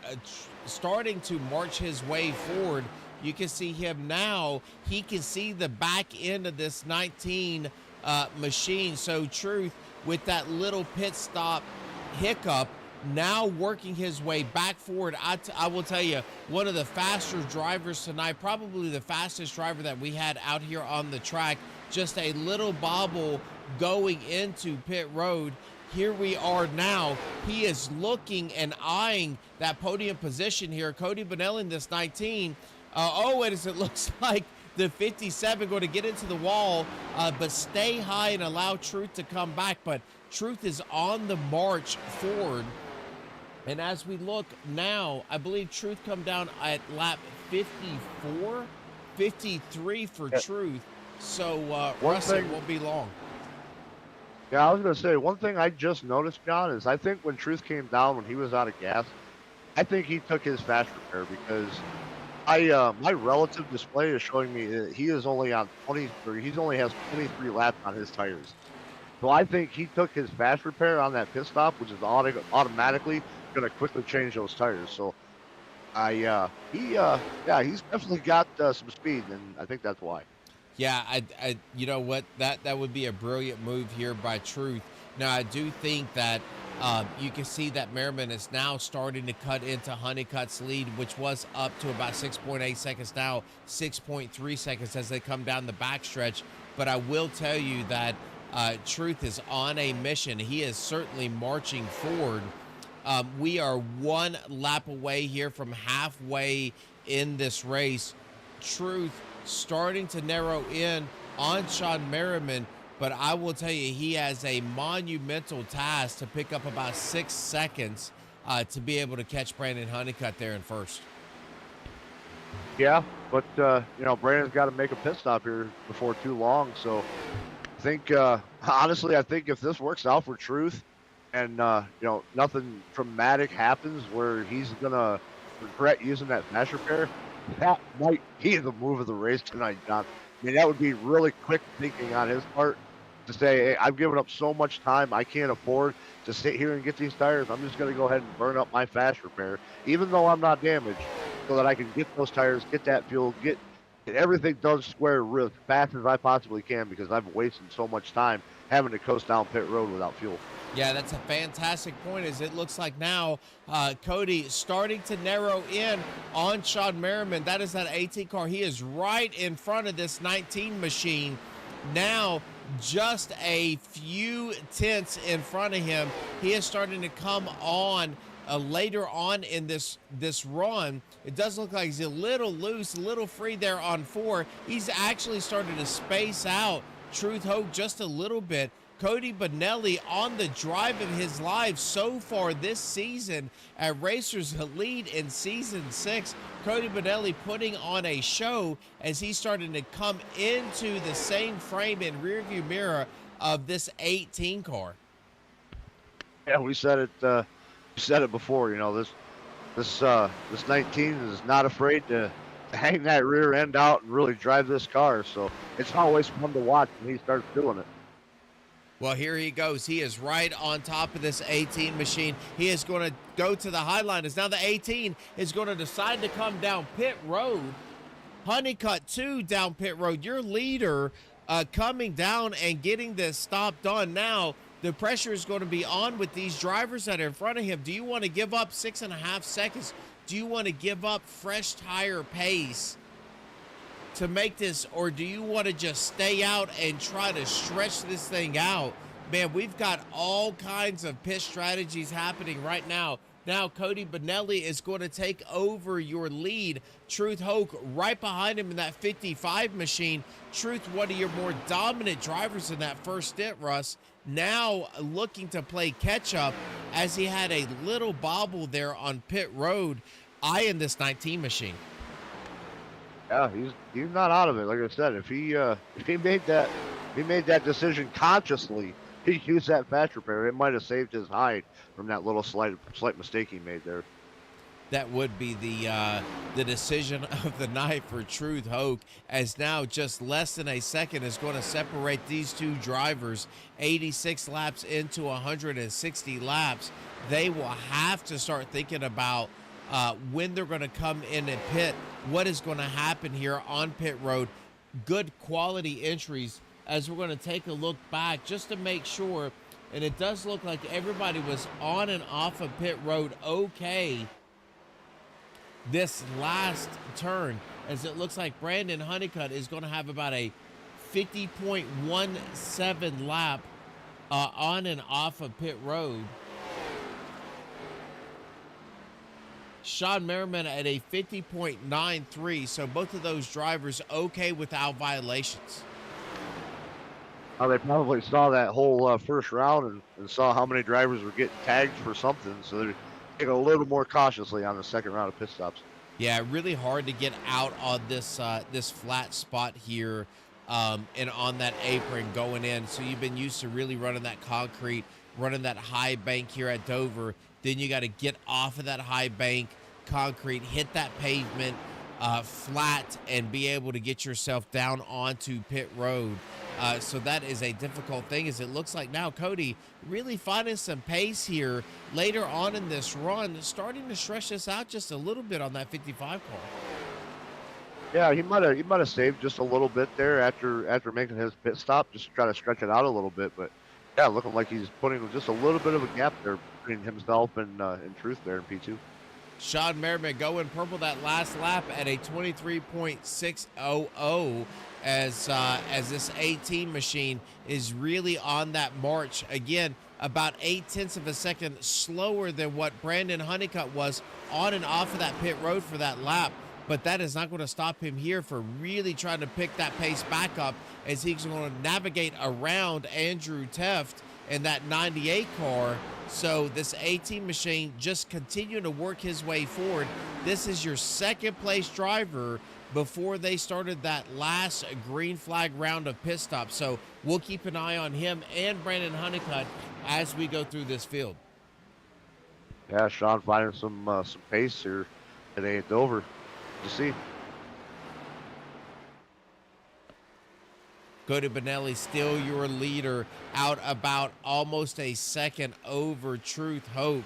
starting to march his way forward. You can see him now. He can see the back end of this 19 machine. So Truth, with that little pit stop hiccup, now working his way back forward. I will tell you, one of the faster drivers tonight, probably the fastest driver that we had out here on the track. Just a little bobble going into pit road. Here we are now. He is looking and eyeing that podium position here. Cody Bonelli in this 19. It looks like the 57 going to get into the wall, but stay high and allow Truth to come back. But Truth is on the march forward. And as we look now, I believe Truth come down at lap 54, 53 for Truth. So, Russ, it won't be long. Yeah, I was going to say, one thing I just noticed, John, is I think when Truth came down when he was out of gas, I think he took his fast repair because my relative display is showing me that he is only on 23. He only has 23 laps on his tires. So I think he took his fast repair on that pit stop, which is automatically going to quickly change those tires. So he's definitely got some speed, and I think that's why. Yeah, you know what? That would be a brilliant move here by Truth. Now, I do think that you can see that Merriman is now starting to cut into Honeycutt's lead, which was up to about 6.8 seconds now, 6.3 seconds as they come down the backstretch. But I will tell you that Truth is on a mission. He is certainly marching forward. We are one lap away here from halfway in this race. Truth starting to narrow in on Sean Merriman, but I will tell you, he has a monumental task to pick up about 6 seconds to be able to catch Brandon Honeycutt there in first. Yeah, but Brandon's got to make a pit stop here before too long. So I think, honestly, I think if this works out for Truth, and nothing traumatic happens where he's gonna regret using that fast repair, that might be the move of the race tonight, John. I mean, that would be really quick thinking on his part to say, hey, I've given up so much time, I can't afford to sit here and get these tires. I'm just going to go ahead and burn up my fast repair, even though I'm not damaged, so that I can get those tires, get that fuel, get everything done square real fast as I possibly can, because I've wasted so much time having to coast down pit road without fuel. Yeah, that's a fantastic point, as it looks like now Cody starting to narrow in on Sean Merriman. That is that 18 car. He is right in front of this 19 machine. Now just a few tenths in front of him. He is starting to come on later on in this run. It does look like he's a little loose, a little free there on 4. He's actually started to space out Truth Hogue just a little bit. Cody Bonelli on the drive of his life so far this season at Racers Elite in Season 6. Cody Bonelli putting on a show as he's starting to come into the same frame and rearview mirror of this 18 car. Yeah, we said it before. This 19 is not afraid to hang that rear end out and really drive this car. So it's always fun to watch when he starts doing it. Well, here he goes. He is right on top of this 18 machine. He is going to go to the high line. As now the 18 is going to decide to come down pit road. Honeycutt 2 down pit road. Your leader coming down and getting this stop done. Now the pressure is going to be on with these drivers that are in front of him. Do you want to give up 6.5 seconds? Do you want to give up fresh tire pace to make this, or do you want to just stay out and try to stretch this thing out? Man, we've got all kinds of pit strategies happening right now. Now Cody Bonelli is going to take over your lead. Truth Hogue right behind him in that 55 machine. Truth, one of your more dominant drivers in that first stint, Russ, now looking to play catch up as he had a little bobble there on pit road, eyeing this 19 machine. Yeah, he's not out of it. Like I said, if he made that decision consciously, he used that fast repair, it might have saved his hide from that little slight mistake he made there. That would be the decision of the night for Truth Hogue, as now just less than a second is going to separate these two drivers. 86 laps into 160 laps. They will have to start thinking about when they're going to come in and pit, what is going to happen here on pit road. Good quality entries as we're going to take a look back just to make sure And it does look like everybody was on and off of pit road okay this last turn, as it looks like Brandon Honeycutt is going to have about a 50.17 lap on and off of pit road. Sean Merriman at a 50.93, so both of those drivers okay without violations. They probably saw that whole first round and saw how many drivers were getting tagged for something, so they're taking a little more cautiously on the second round of pit stops. Yeah, really hard to get out on this this flat spot here, and on that apron going in. So you've been used to really running that concrete, running that high bank here at Dover. Then you got to get off of that high bank concrete, hit that pavement flat, and be able to get yourself down onto pit road. So that is a difficult thing, as it looks like now Cody really finding some pace here later on in this run, starting to stretch this out just a little bit on that 55 car. Yeah, he might have saved just a little bit there after making his pit stop, just to try to stretch it out a little bit. But yeah, looking like he's putting just a little bit of a gap there between himself and Truth there in P2. Sean Merriman going purple that last lap at a 23.600, as this 18 machine is really on that march. Again, about 0.8 of a second slower than what Brandon Honeycutt was on and off of that pit road for that lap. But that is not going to stop him here for really trying to pick that pace back up, as he's going to navigate around Andrew Teft in that 98 car. So this 18 machine just continuing to work his way forward. This is your second place driver before they started that last green flag round of pit stops. So we'll keep an eye on him and Brandon Honeycutt as we go through this field. Yeah, Sean finding some pace here today at Dover. To see. Cody Benelli still your leader, out about almost a second over Truth Hoke.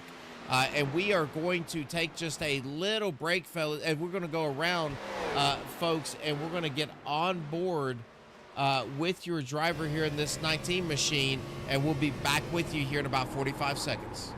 And we are going to take just a little break, fellas, and we're going to go around, folks, and we're going to get on board with your driver here in this 19 machine, and we'll be back with you here in about 45 seconds.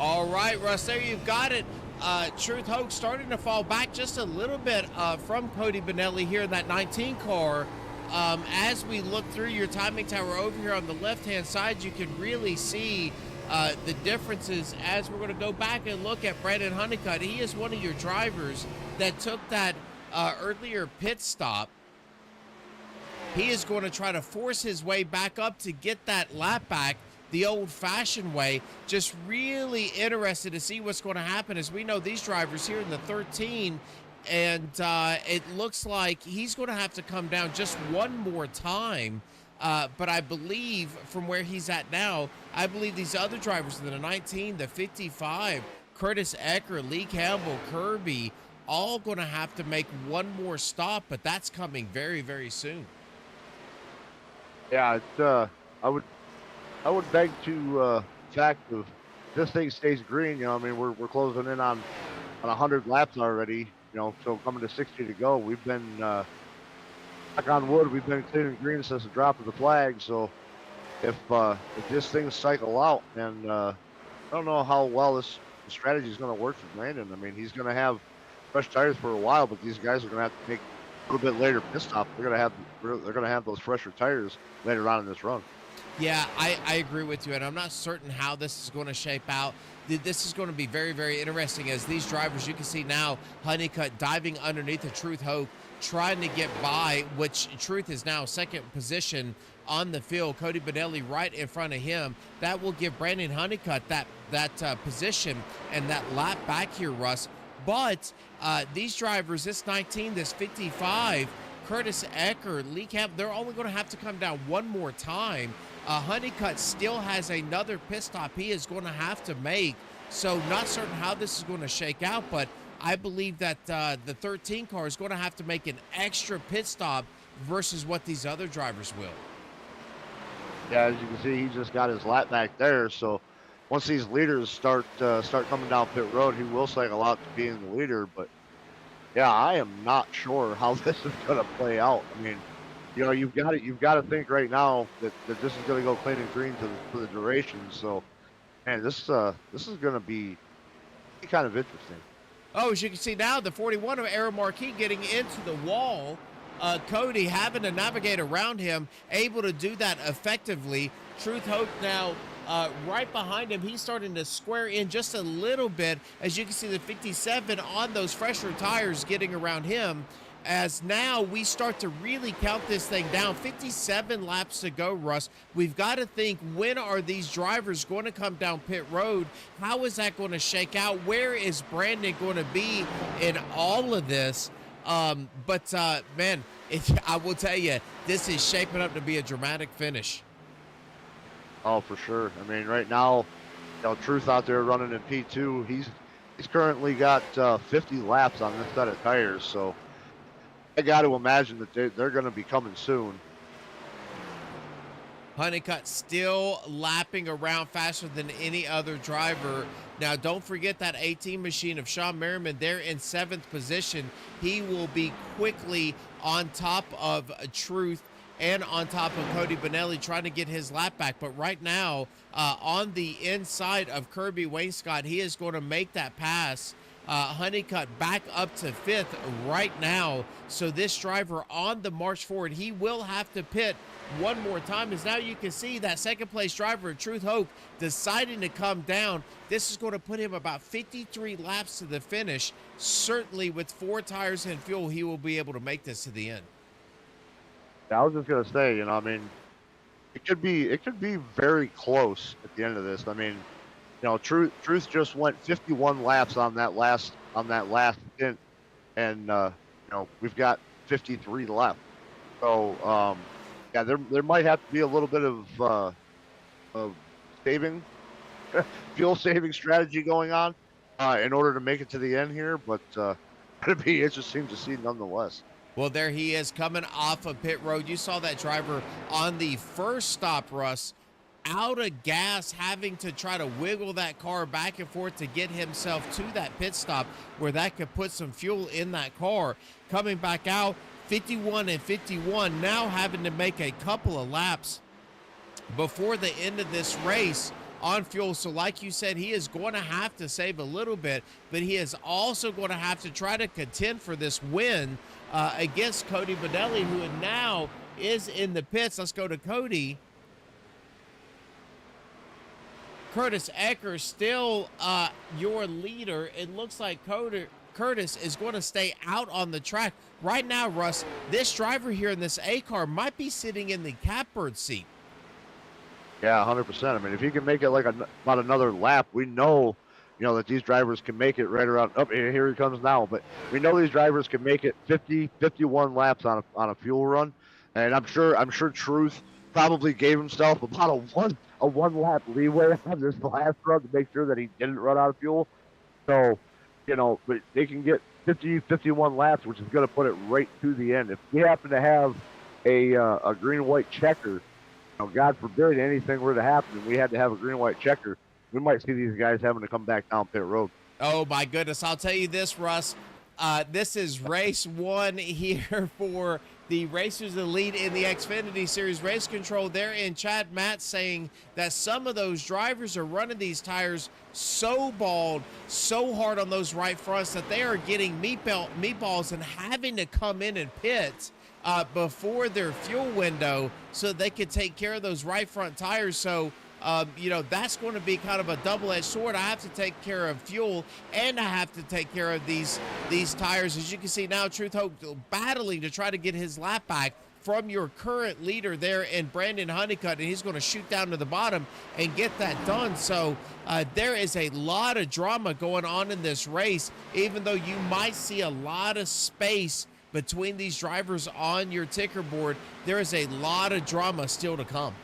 All right, Russ, there you've got it. Truth Hoke starting to fall back just a little bit from Cody Benelli here in that 19 car. As we look through your timing tower over here on the left-hand side, you can really see the differences as we're going to go back and look at Brandon Honeycutt. He is one of your drivers that took that earlier pit stop. He is going to try to force his way back up to get that lap back the old-fashioned way. Just really interested to see what's going to happen, as we know these drivers here in the 13, and it looks like he's going to have to come down just one more time. But I believe from where he's at now, I believe these other drivers in the 19, the 55, Curtis Ecker, Lee Campbell, Kirby, all going to have to make one more stop, but that's coming very, very soon. Yeah, I would I would beg to fact of this thing stays green. I mean, we're closing in on 100 laps already. So coming to 60 to go, we've been knock on wood, we've been clearing green since the drop of the flag. So if this thing cycle out, then I don't know how well this strategy is going to work for Brandon. I mean, he's going to have fresh tires for a while, but these guys are going to have to make a little bit later pit stop. They're going to have those fresher tires later on in this run. Yeah, I agree with you, and I'm not certain how this is going to shape out. This is going to be very, very interesting as these drivers, you can see now, Honeycutt diving underneath the Truth Hope, trying to get by, which Truth is now second position on the field. Cody Bonelli right in front of him. That will give Brandon Honeycutt that position and that lap back here, Russ. But these drivers, this 19, this 55, Curtis Ecker, Lee Camp, they're only going to have to come down one more time. Honeycutt still has another pit stop he is going to have to make. So not certain how this is going to shake out, but I believe that the 13 car is going to have to make an extra pit stop versus what these other drivers will. Yeah, as you can see, he just got his lap back there. So once these leaders start coming down pit road, he will cycle out to being the leader. But yeah, I am not sure how this is going to play out. I mean, you've got to think right now that this is going to go clean and green for the duration. So, man, this is going to be kind of interesting. Oh, as you can see now, the 41 of Aaron Marquis getting into the wall. Cody having to navigate around him, able to do that effectively. Truth Hope now right behind him. He's starting to square in just a little bit. As you can see, the 57 on those fresher tires getting around him. As now we start to really count this thing down. 57 laps to go, Russ. We've got to think, when are these drivers going to come down pit road? How is that going to shake out? Where is Brandon going to be in all of this? But man, I will tell you, this is shaping up to be a dramatic finish. Oh, for sure. I mean, right now, Truth out there running in P2. He's currently got 50 laps on this set of tires. So I got to imagine that they're going to be coming soon. Honeycutt still lapping around faster than any other driver. Now, don't forget that 18 machine of Sean Merriman there in 7th position. He will be quickly on top of Truth and on top of Cody Bonelli trying to get his lap back. But right now, on the inside of Kirby Wainscott, he is going to make that pass. Honeycutt back up to 5th right now. So this driver on the march forward, he will have to pit one more time, as now you can see that second place driver, Truth Hope, deciding to come down. This is going to put him about 53 laps to the finish. Certainly with 4 tires and fuel, he will be able to make this to the end. I was just going to say, I mean, it could be very close at the end of this. I mean, Truth just went 51 laps on that last stint, and we've got 53 left. So yeah, there might have to be a little bit of saving, fuel saving strategy going on in order to make it to the end here. But it'd be interesting to see nonetheless. Well, there he is coming off of pit road. You saw that driver on the first stop, Russ, out of gas, having to try to wiggle that car back and forth to get himself to that pit stop where that could put some fuel in that car. Coming back out, 51 and 51, now having to make a couple of laps before the end of this race on fuel. So like you said, he is going to have to save a little bit, but he is also going to have to try to contend for this win against Cody Bonelli, who now is in the pits. Let's go to Cody. Curtis Ecker still your leader. It looks like Curtis is going to stay out on the track. Right now, Russ, this driver here in this A car might be sitting in the catbird seat. Yeah, 100%. I mean, if he can make it like about another lap, we know, that these drivers can make it right around. Oh, here he comes now. But we know these drivers can make it 50, 51 laps on a fuel run, and I'm sure Truth probably gave himself about a one lap leeway on this last run to make sure that he didn't run out of fuel. So, but they can get 50, 51 laps, which is going to put it right to the end. If we happen to have a green-white checker, God forbid anything were to happen and we had to have a green-white checker, we might see these guys having to come back down pit road. Oh my goodness. I'll tell you this, Russ. This is race 1 here for the Racers of the Lead in the Xfinity Series Race Control. They're in chat, Matt, saying that some of those drivers are running these tires so bald, so hard on those right fronts that they are getting meatballs and having to come in and pit before their fuel window so they could take care of those right front tires. So that's going to be kind of a double-edged sword. I have to take care of fuel and I have to take care of these tires. As you can see now, Truth Hope battling to try to get his lap back from your current leader there in Brandon Honeycutt, and he's going to shoot down to the bottom and get that done. So there is a lot of drama going on in this race, even though you might see a lot of space between these drivers on your ticker board. There is a lot of drama still to come.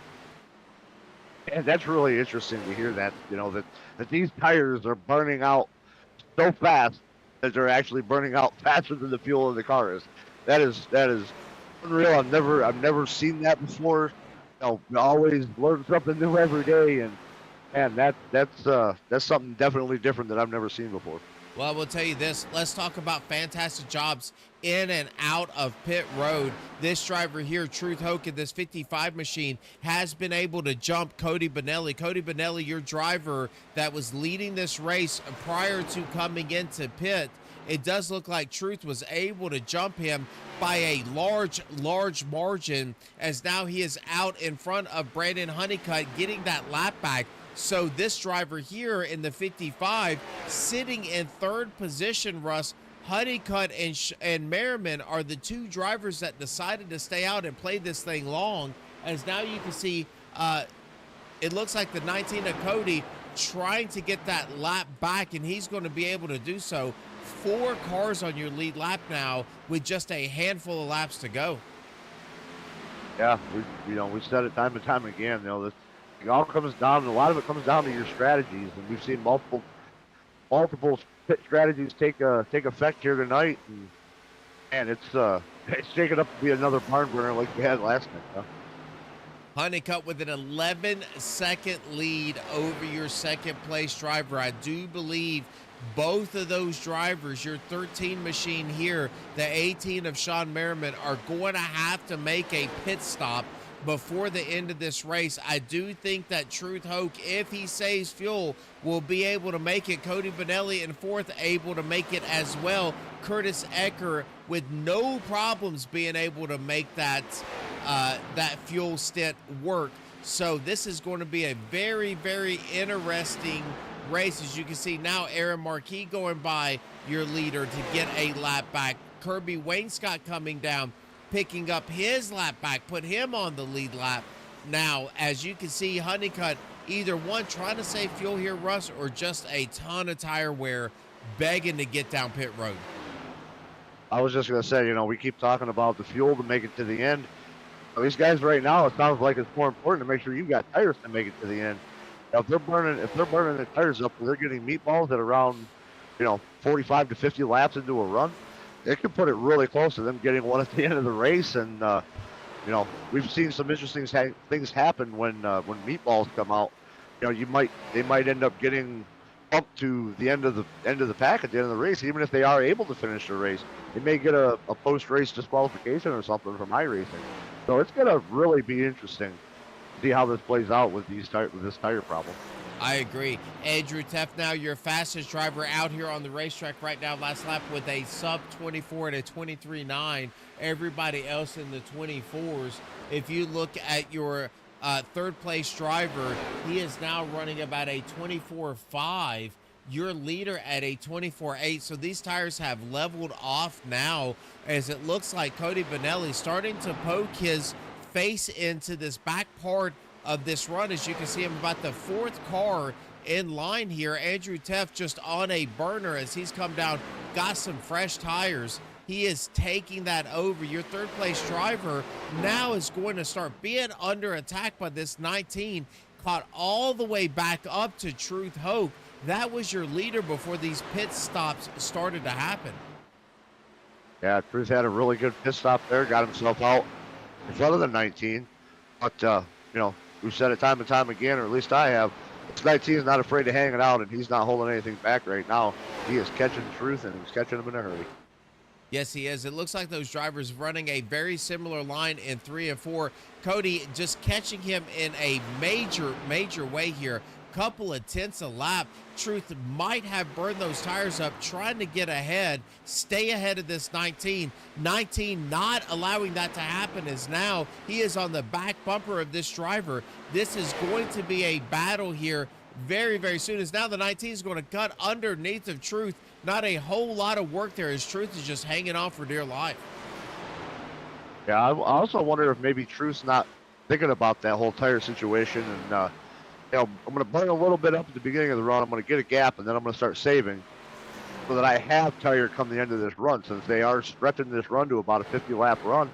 And that's really interesting to hear that, that these tires are burning out so fast that they're actually burning out faster than the fuel in the car is. That is unreal. I've never seen that before. You always learn something new every day, and man, that's something definitely different that I've never seen before. Well, I will tell you this. Let's talk about fantastic jobs in and out of pit road. This driver here, Truth Hoke, in this 55 machine, has been able to jump Cody Bonelli. Cody Bonelli, your driver that was leading this race prior to coming into pit. It does look like Truth was able to jump him by a large margin, as now he is out in front of Brandon Honeycutt getting that lap back. So this driver here in the 55 sitting in third position, Russ. Honeycutt and Merriman are the two drivers that decided to stay out and play this thing long. As now you can see, it looks like the 19 of Cody trying to get that lap back, and he's going to be able to do so. 4 cars on your lead lap now with just a handful of laps to go. Yeah, we said it time and time again. It all comes down, a lot of it comes down to your strategies, and we've seen multiple pit strategies take effect here tonight, and it's shaking up to be another barn burner like we had last night. Huh? Honeycutt with an 11-second lead over your second place driver. I do believe both of those drivers, your 13 machine here, the 18 of Sean Merriman, are going to have to make a pit stop before the end of this race. I do think that Truth Hoke, if he saves fuel, will be able to make it. Cody Bonelli in fourth, able to make it as well. Curtis Ecker with no problems being able to make that fuel stint work. So this is going to be a very, very interesting race. As you can see now, Aaron Marquis going by your leader to get a lap back. Kirby Wainscott coming down, picking up his lap back, put him on the lead lap. Now, as you can see, Honeycutt, either one trying to save fuel here, Russ, or just a ton of tire wear, begging to get down pit road. I was just going to say, we keep talking about the fuel to make it to the end. These guys right now, it sounds like it's more important to make sure you've got tires to make it to the end. Now, if they're burning the tires up, they're getting meatballs at around, 45 to 50 laps into a run. It could put it really close to them getting one at the end of the race, and we've seen some interesting things happen when meatballs come out. They might end up getting up to the end of the pack at the end of the race, even if they are able to finish the race. They may get a post-race disqualification or something from iRacing. So it's going to really be interesting to see how this plays out with this tire problem. I agree. Andrew Teff, now your fastest driver out here on the racetrack right now, last lap with a sub 24 and a 23.9. Everybody else in the 24s. If you look at your third place driver, he is now running about a 24.5. Your leader at a 24.8. So these tires have leveled off now, as it looks like Cody Bonelli starting to poke his face into this back part of this run. As you can see, him about the 4th car in line here. Andrew Teff just on a burner as he's come down, got some fresh tires. He is taking that over. Your third place driver now is going to start being under attack by this 19, caught all the way back up to Truth Hope. That was your leader before these pit stops started to happen. Yeah, Cruz had a really good pit stop there, got himself out in front of the 19. But, we've said it time and time again, or at least I have. This 19 is not afraid to hang it out, and he's not holding anything back right now. He is catching Truth, and he's catching him in a hurry. Yes, he is. It looks like those drivers running a very similar line in 3 and 4. Cody just catching him in a major way here. Couple of tenths a lap. Truth might have burned those tires up trying to get ahead, stay ahead of this 19. 19 not allowing that to happen, as now he is on the back bumper of this driver. This is going to be a battle here very soon, as now the 19 is going to cut underneath of Truth. Not a whole lot of work there, as Truth is just hanging on for dear life. Yeah, I also wonder if maybe Truth's not thinking about that whole tire situation. And, I'm going to burn a little bit up at the beginning of the run. I'm going to get a gap, and then I'm going to start saving so that I have tire come the end of this run, since they are stretching this run to about a 50-lap run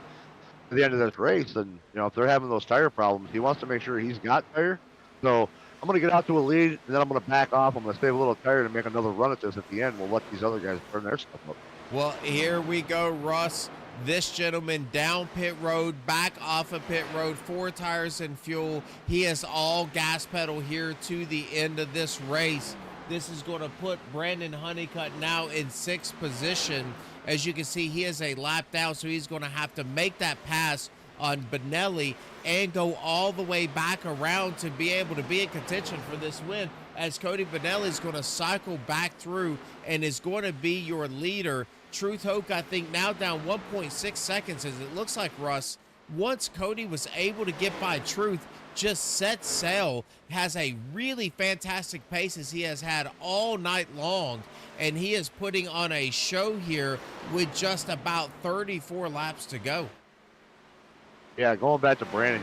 to the end of this race. And, if they're having those tire problems, he wants to make sure he's got tire. So I'm going to get out to a lead, and then I'm going to back off. I'm going to save a little tire to make another run at this at the end. We'll let these other guys burn their stuff up. Well, here we go, Russ. This gentleman down pit road, back off of pit road, 4 tires and fuel. He is all gas pedal here to the end of this race. This is going to put Brandon Honeycutt now in 6th position. As you can see, he is a lap down, so he's going to have to make that pass on Benelli and go all the way back around to be able to be in contention for this win, as Cody Benelli is going to cycle back through and is going to be your leader. Truth Hoke, I think, now down 1.6 seconds, as it looks like, Russ, once Cody was able to get by Truth, just set sail, has a really fantastic pace as he has had all night long, and he is putting on a show here with just about 34 laps to go. Yeah, going back to Brandon,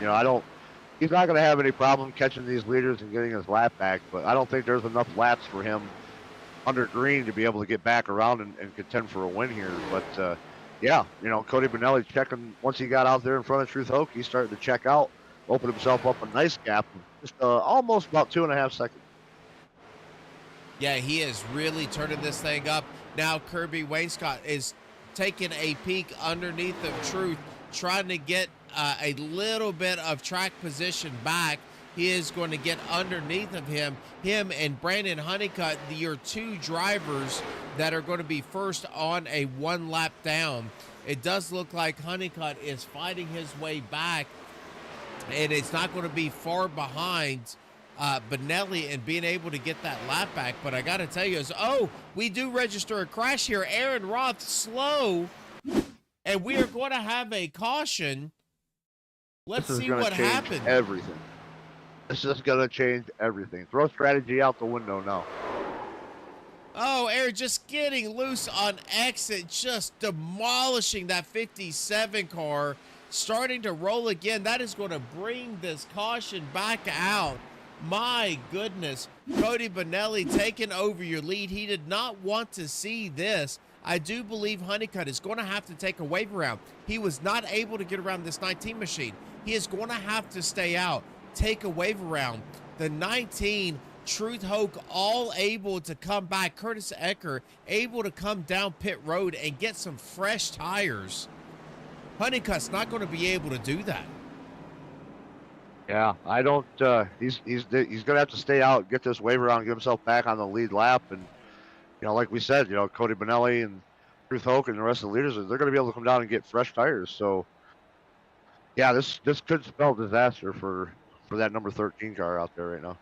he's not going to have any problem catching these leaders and getting his lap back, but I don't think there's enough laps for him under green to be able to get back around and contend for a win here. But Cody Benelli checking, once he got out there in front of Truth Hoke, he started to check out, opened himself up a nice gap, just almost about 2.5 seconds. Yeah, he is really turning this thing up. Now Kirby Wainscott is taking a peek underneath of Truth, trying to get a little bit of track position back. He is going to get underneath of him. Him and Brandon Honeycutt, your 2 drivers that are going to be first on a 1 lap down. It does look like Honeycutt is fighting his way back, and it's not going to be far behind Benelli and being able to get that lap back. But I got to tell you, we do register a crash here. Aaron Roth slow, and we are going to have a caution. Let's see what happens. Everything. This is going to change everything. Throw strategy out the window now. Oh, Aaron just getting loose on exit, just demolishing that 57 car, starting to roll again. That is going to bring this caution back out. My goodness. Cody Benelli taking over your lead. He did not want to see this. I do believe Honeycutt is going to have to take a wave around. He was not able to get around this 19 machine. He is going to have to stay out, take a wave around. The 19, Truth Hoke, all able to come back. Curtis Ecker able to come down pit road and get some fresh tires. Honeycutt's not going to be able to do that. Yeah, I don't. He's going to have to stay out, get this wave around, get himself back on the lead lap, and like we said, Cody Benelli and Truth Hoke and the rest of the leaders, they're going to be able to come down and get fresh tires. So, yeah, this could spell disaster for that number 13 car out there right now.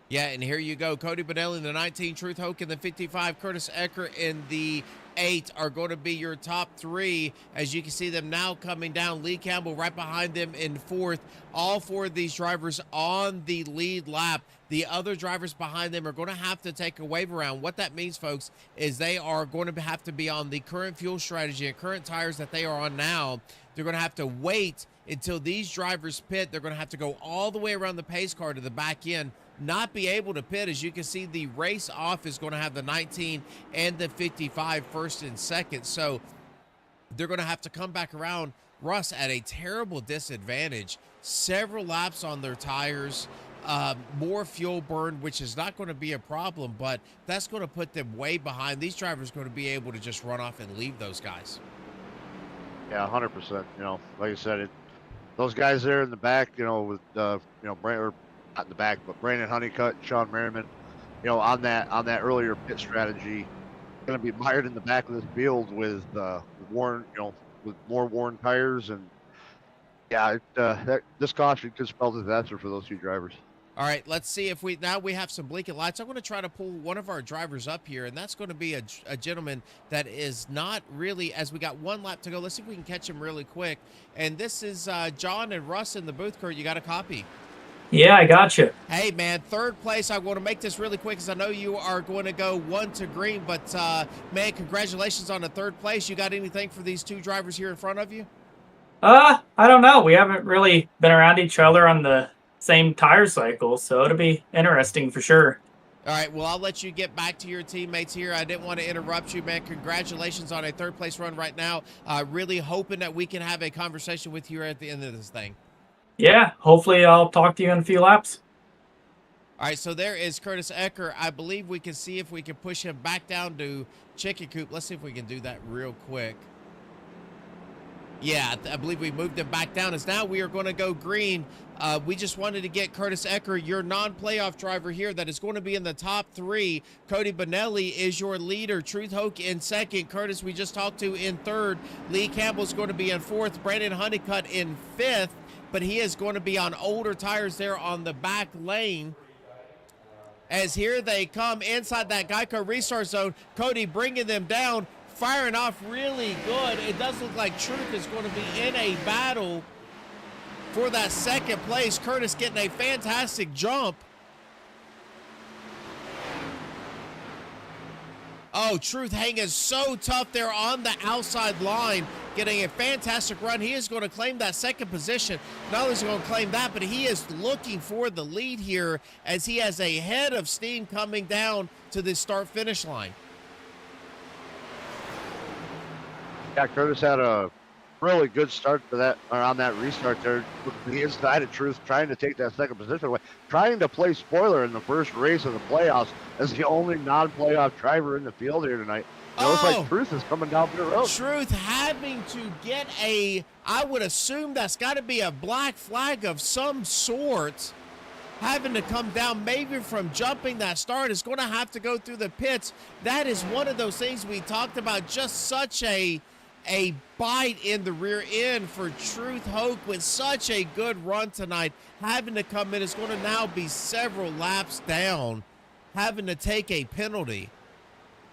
Yeah, and here you go. Cody Benelli in the 19, Truth Hoke in the 55, Curtis Ecker in the 8 are going to be your top 3. As you can see them now coming down. Lee Campbell right behind them in 4th. All 4 of these drivers on the lead lap. The other drivers behind them are going to have to take a wave around. What that means, folks, is they are going to have to be on the current fuel strategy and current tires that they are on now. They're going to have to wait until these drivers pit. They're going to have to go all the way around the pace car to the back end, not be able to pit. As you can see, the race off is going to have the 19 and the 55 first and second. So they're going to have to come back around, Russ, at a terrible disadvantage. Several laps on their tires, more fuel burned, which is not going to be a problem, but that's going to put them way behind. These drivers are going to be able to just run off and leave those guys. Yeah, 100%. You know, like I said, those guys there in the back, you know, with or not in the back, but Brandon Honeycutt, Sean Merriman, you know, on that earlier pit strategy, going to be mired in the back of this field with worn, you know, with more worn tires, and yeah, this caution could spell disaster for those two drivers. All right, let's see if we have some blinking lights. I'm going to try to pull one of our drivers up here, and that's going to be a gentleman that is not really, as we got one lap to go. Let's see if we can catch him really quick. And this is John and Russ in the booth. Kurt, you got a copy? Yeah, I got you. Hey, man, third place. I want to make this really quick because I know you are going to go 1 to green. But, man, congratulations on the third place. You got anything for these two drivers here in front of you? I don't know. We haven't really been around each other on the same tire cycle, so it'll be interesting for sure. All right, well, I'll let you get back to your teammates here. I didn't want to interrupt you, man. Congratulations on a third place run right now. Really hoping that we can have a conversation with you at the end of this thing. Yeah, hopefully I'll talk to you in a few laps. All right, so there is Curtis Ecker. I believe we can see if we can push him back down to Chicken Coop. Let's see if we can do that real quick. Yeah, I believe we moved him back down. As now we are going to go green. We just wanted to get Curtis Ecker, your non-playoff driver here, that is going to be in the top 3. Cody Bonelli is your leader. Truth Hoke in second. Curtis, we just talked to, in third. Lee Campbell's going to be in fourth. Brandon Honeycutt in fifth, but he is going to be on older tires there on the back lane. As here they come inside that Geico restart zone. Cody bringing them down, firing off really good. It does look like Truth is going to be in a battle for that second place. Curtis getting a fantastic jump. Oh, Truth hanging so tough there on the outside line, getting a fantastic run. He is going to claim that second position. Not only is he going to claim that, but he is looking for the lead here as he has a head of steam coming down to the start-finish line. Yeah, Curtis had a really good start to that, or on that restart there. The inside of Truth, trying to take that second position away, trying to play spoiler in the first race of the playoffs as the only non-playoff driver in the field here tonight. It looks like Truth is coming down the road. Truth having to get I would assume that's got to be a black flag of some sort. Having to come down maybe from jumping that start, is going to have to go through the pits. That is one of those things we talked about, just such a bite in the rear end for Truth Hoke with such a good run tonight. Having to come in is going to now be several laps down, having to take a penalty.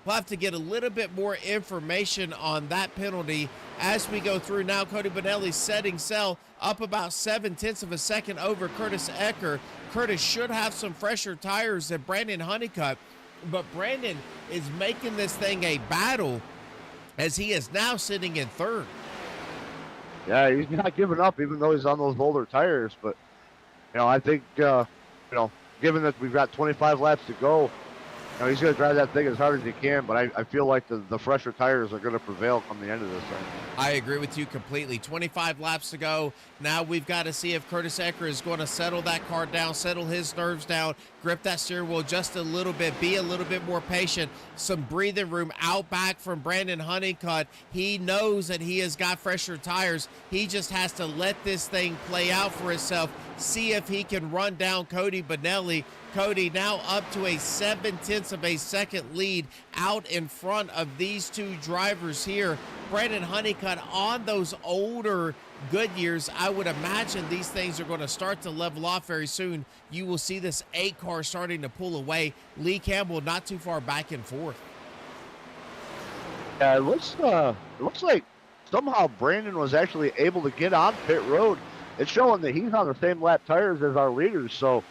We'll have to get a little bit more information on that penalty as we go through. Now Cody Bonelli setting sail, up about 0.7 of a second over Curtis Ecker. Curtis should have some fresher tires than Brandon Honeycutt, but Brandon is making this thing a battle as he is now sitting in third. Yeah, he's not giving up, even though he's on those older tires. But, you know, I think, given that we've got 25 laps to go, you know, he's going to drive that thing as hard as he can, but I feel like the fresher tires are going to prevail come the end of this thing. I agree with you completely. 25 laps to go. Now we've got to see if Curtis Ecker is going to settle that car down, settle his nerves down, grip that steering wheel just a little bit, be a little bit more patient. Some breathing room out back from Brandon Honeycutt. He knows that he has got fresher tires. He just has to let this thing play out for himself, see if he can run down Cody Bonelli. Cody now up to a 0.7 of a second lead out in front of these two drivers here. Brandon Honeycutt on those older Goodyears. I would imagine these things are going to start to level off very soon. You will see this 8 car starting to pull away. Lee Campbell not too far back and forth. Yeah, it looks like somehow Brandon was actually able to get on pit road. It's showing that he's on the same lap tires as our leaders, so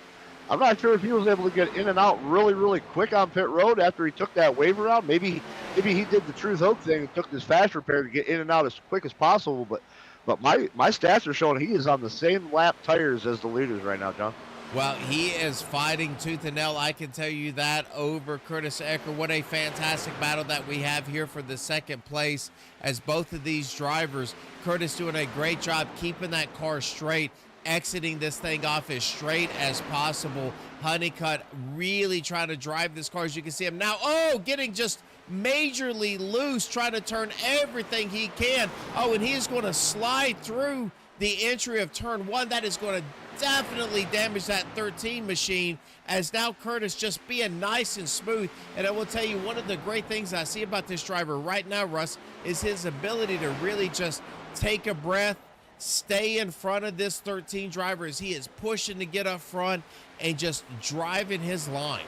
I'm not sure if he was able to get in and out really, really quick on pit road after he took that waiver out. Maybe he did the Truth Hoke thing and took his fast repair to get in and out as quick as possible. But my stats are showing he is on the same lap tires as the leaders right now, John. Well, he is fighting tooth and nail, I can tell you that, over Curtis Ecker. What a fantastic battle that we have here for the second place as both of these drivers. Curtis doing a great job keeping that car straight, exiting this thing off as straight as possible. Honeycutt really trying to drive this car, as you can see him now. Oh, getting just majorly loose, trying to turn everything he can. Oh, and he's going to slide through the entry of turn 1. That is going to definitely damage that 13 machine, as now Curtis just being nice and smooth. And I will tell you, one of the great things I see about this driver right now, Russ, is his ability to really just take a breath, stay in front of this 13 driver as he is pushing to get up front and just driving his line.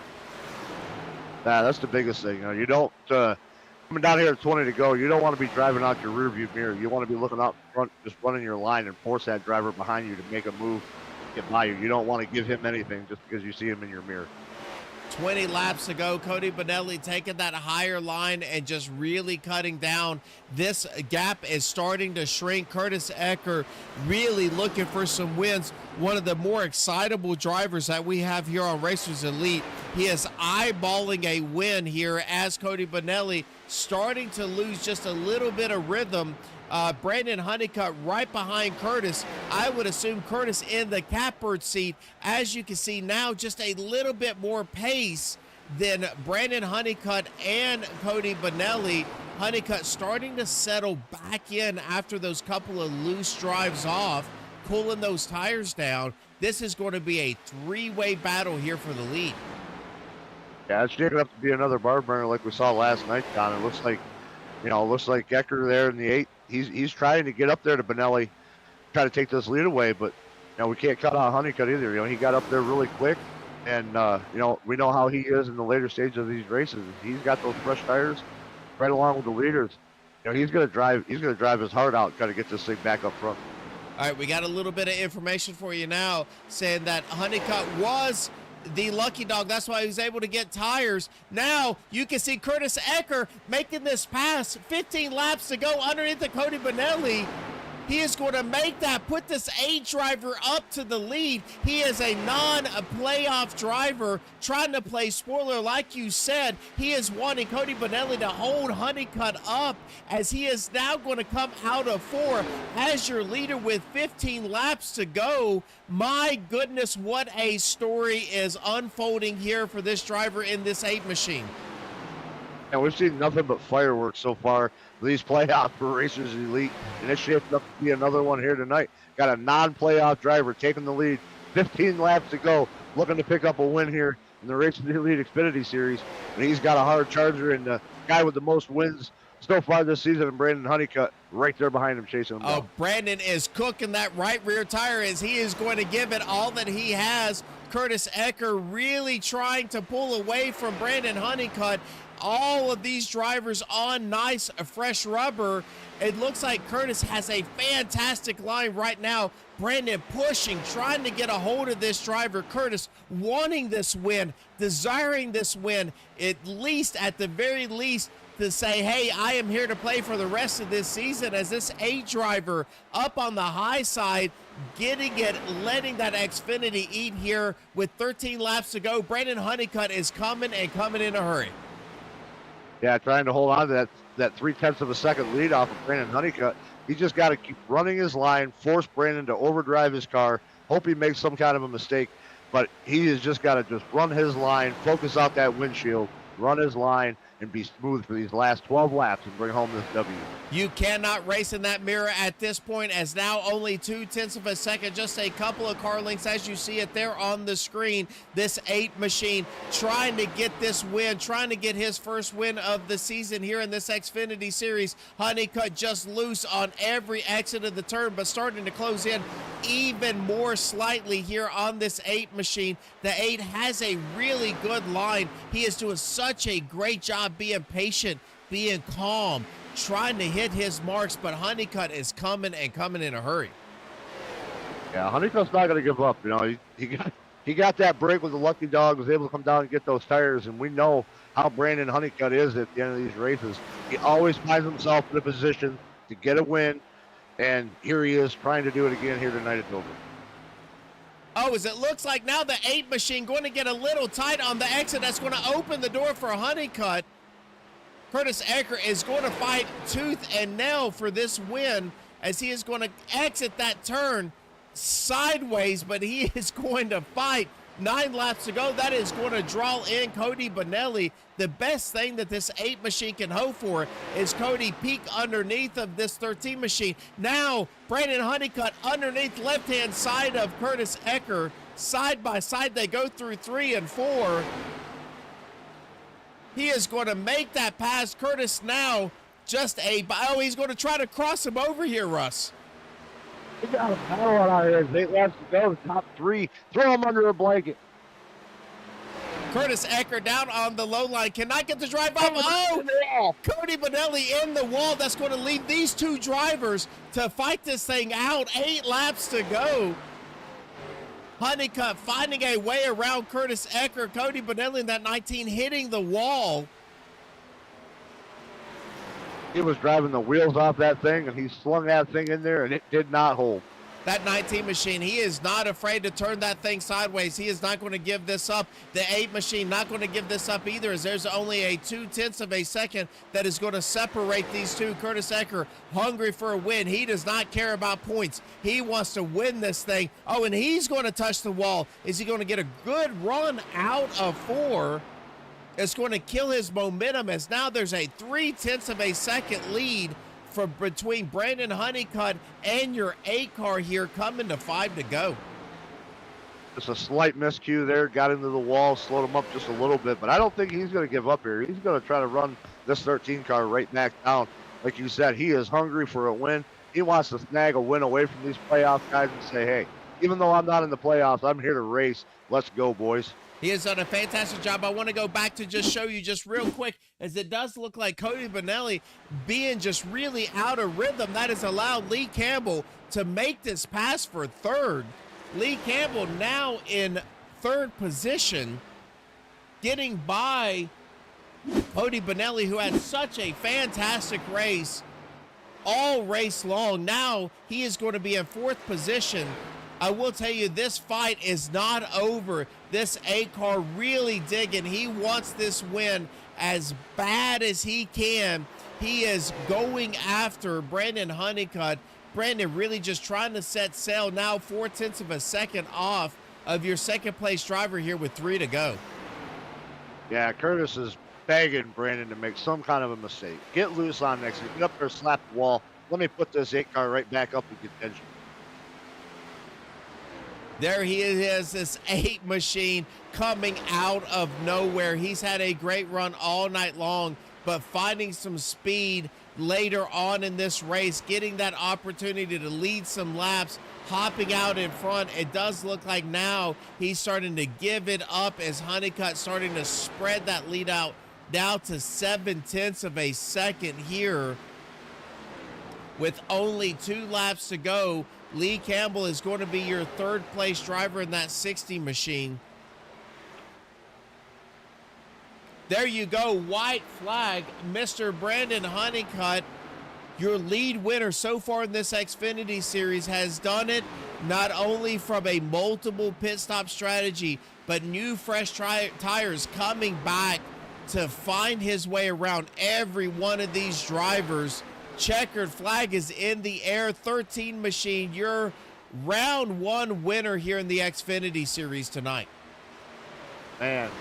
Yeah, that's the biggest thing. You don't coming down here at 20 to go. You don't want to be driving out your rearview mirror. You want to be looking out front, just running your line and force that driver behind you to make a move, get by you. You don't want to give him anything just because you see him in your mirror. 20 laps ago, Cody Bonelli taking that higher line and just really cutting down. This gap is starting to shrink. Curtis Ecker really looking for some wins. One of the more excitable drivers that we have here on Racers Elite. He is eyeballing a win here as Cody Bonelli starting to lose just a little bit of rhythm. Brandon Honeycutt right behind Curtis. I would assume Curtis in the catbird seat. As you can see now, just a little bit more pace than Brandon Honeycutt and Cody Bonelli. Honeycutt starting to settle back in after those couple of loose drives off, pulling those tires down. This is going to be a three-way battle here for the lead. Yeah, it's shaping up to be another bar burner like we saw last night, Don. It looks like, Ecker there in the 8. He's trying to get up there to Bonelli, try to take this lead away, but we can't cut out Honeycutt either. He got up there really quick, and we know how he is in the later stages of these races. He's got those fresh tires, right along with the leaders. He's gonna drive his heart out, try to get this thing back up front. All right, we got a little bit of information for you now, saying that Honeycutt was the lucky dog. That's why he was able to get tires. Now you can see Curtis Ecker making this pass. 15 laps to go underneath the Cody Bonelli. He is going to make that, put this 8 driver up to the lead. He is a non-playoff driver trying to play spoiler. Like you said, he is wanting Cody Bonelli to hold Honeycutt up, as he is now going to come out of 4 as your leader with 15 laps to go. My goodness, what a story is unfolding here for this driver in this 8 machine. And we've seen nothing but fireworks so far for these playoffs for Racers Elite, and it's shaped up to be another one here tonight. Got a non-playoff driver taking the lead, 15 laps to go, looking to pick up a win here in the Racers Elite Xfinity Series, and he's got a hard charger, and the guy with the most wins so far this season, Brandon Honeycutt, right there behind him, chasing him down. Brandon is cooking that right rear tire as he is going to give it all that he has. Curtis Ecker really trying to pull away from Brandon Honeycutt. All of these drivers on nice, fresh rubber. It looks like Curtis has a fantastic line right now. Brandon pushing, trying to get a hold of this driver. Curtis wanting this win, desiring this win, at the very least, to say, hey, I am here to play for the rest of this season, as this 8 driver up on the high side, getting it, letting that Xfinity eat here with 13 laps to go. Brandon Honeycutt is coming and coming in a hurry. Yeah, trying to hold on to that 0.3 of a second lead off of Brandon Honeycutt. He's just got to keep running his line, force Brandon to overdrive his car, hope he makes some kind of a mistake, but he has just got to just run his line, focus out that windshield, run his line, and be smooth for these last 12 laps and bring home this W. You cannot race in that mirror at this point, as now only 0.2 of a second, just a couple of car lengths as you see it there on the screen. This 8 machine trying to get this win, trying to get his first win of the season here in this Xfinity Series. Honeycutt just loose on every exit of the turn, but starting to close in even more slightly here on this 8 machine. The 8 has a really good line. He is doing such a great job being patient, being calm, trying to hit his marks, but Honeycutt is coming and coming in a hurry. Yeah, Honeycutt's not going to give up. He got that break with the lucky dog, was able to come down and get those tires, and we know how Brandon Honeycutt is at the end of these races. He always finds himself in a position to get a win, and here he is trying to do it again here tonight at Dover. Oh, as it looks like now the 8 machine going to get a little tight on the exit. That's going to open the door for Honeycutt. Curtis Ecker is going to fight tooth and nail for this win, as he is going to exit that turn sideways, but he is going to fight 9 laps to go. That is going to draw in Cody Bonelli. The best thing that this 8 machine can hope for is Cody peek underneath of this 13 machine. Now, Brandon Honeycutt underneath left-hand side of Curtis Ecker. Side by side, they go through 3 and 4. He is going to make that pass. Curtis now just he's going to try to cross him over here, Russ. He got a battle out here. 8 laps to go. The top 3. Throw him under a blanket. Curtis Ecker down on the low line. Cannot get the drive up. Oh, Cody Bonelli in the wall. That's going to leave these 2 drivers to fight this thing out. 8 laps to go. Honeycutt finding a way around Curtis Ecker. Cody Bonelli in that 19 hitting the wall. He was driving the wheels off that thing, and he slung that thing in there, and it did not hold. That 19 machine, he is not afraid to turn that thing sideways. He is not going to give this up. The 8 machine not going to give this up either, as there's only a 0.2 of a second that is going to separate these 2. Curtis Ecker hungry for a win. He does not care about points. He wants to win this thing. Oh, and he's going to touch the wall. Is he going to get a good run out of 4? It's going to kill his momentum, as now there's a 0.3 of a second lead between Brandon Honeycutt and your 8 car here, coming to 5 to go. Just a slight miscue there, got into the wall, slowed him up just a little bit, but I don't think he's going to give up here. He's going to try to run this 13 car right back down. Like you said, he is hungry for a win. He wants to snag a win away from these playoff guys and say, hey, even though I'm not in the playoffs, I'm here to race. Let's go, boys. He has done a fantastic job. I want to go back to just show you just real quick, as it does look like Cody Bonelli being just really out of rhythm. That has allowed Lee Campbell to make this pass for 3rd. Lee Campbell now in 3rd position, getting by Cody Bonelli, who had such a fantastic race all race long. Now he is going to be in 4th position. I will tell you, this fight is not over. This 8 car really digging. He wants this win as bad as he can. He is going after Brandon Honeycutt. Brandon really just trying to set sail. Now 0.4 of a second off of your 2nd place driver here with 3 to go. Yeah, Curtis is begging Brandon to make some kind of a mistake. Get loose on next. Get up there, slap the wall. Let me put this 8 car right back up in contention. There he is, this 8 machine coming out of nowhere. He's had a great run all night long, but finding some speed later on in this race, getting that opportunity to lead some laps, hopping out in front. It does look like now he's starting to give it up, as Honeycutt starting to spread that lead out down to 0.7 of a second here. With only 2 laps to go, Lee Campbell is going to be your 3rd place driver in that 60 machine. There you go, white flag. Mr. Brandon Honeycutt, your lead winner so far in this Xfinity series, has done it not only from a multiple pit stop strategy, but new fresh tires coming back to find his way around every one of these drivers. Checkered flag is in the air. 13 machine, your round 1 winner here in the Xfinity series tonight. Man,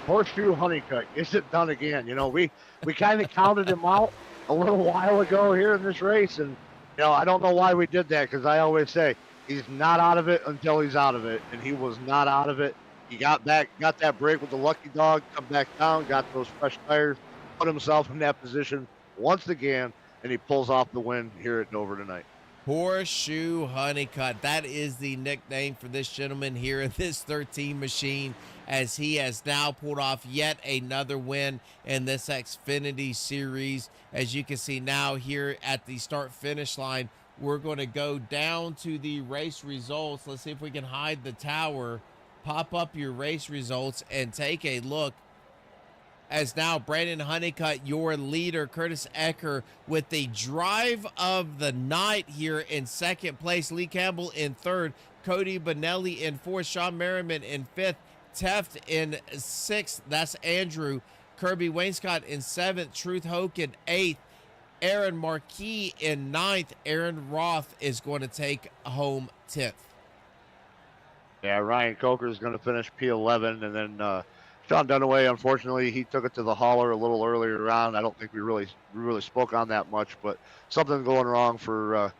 Horseshoe Honeycutt gets it done again. You know, we kind of counted him out a little while ago here in this race, and you know, I don't know why we did that, because I always say he's not out of it until he's out of it, and he was not out of it. He got back, got that break with the lucky dog, come back down, got those fresh tires, put himself in that position once again, and he pulls off the win here at Dover tonight. Horseshoe Honeycutt, that is the nickname for this gentleman here in this 13 machine, as he has now pulled off yet another win in this Xfinity series. As you can see now here at the start-finish line, we're going to go down to the race results. Let's see if we can hide the tower, pop up your race results, and take a look. As now Brandon Honeycutt, your leader, Curtis Ecker, with the drive of the night here in 2nd place. Lee Campbell in 3rd. Cody Bonelli in 4th. Sean Merriman in 5th. Teft in 6th. That's Andrew. Kirby Wainscott in 7th. Truth Hoke in 8th. Aaron Marquis in 9th. Aaron Roth is going to take home 10th. Yeah, Ryan Coker is going to finish P11, and then Sean Dunaway. Unfortunately, he took it to the hauler a little earlier on. I don't think we really spoke on that much, but something going wrong for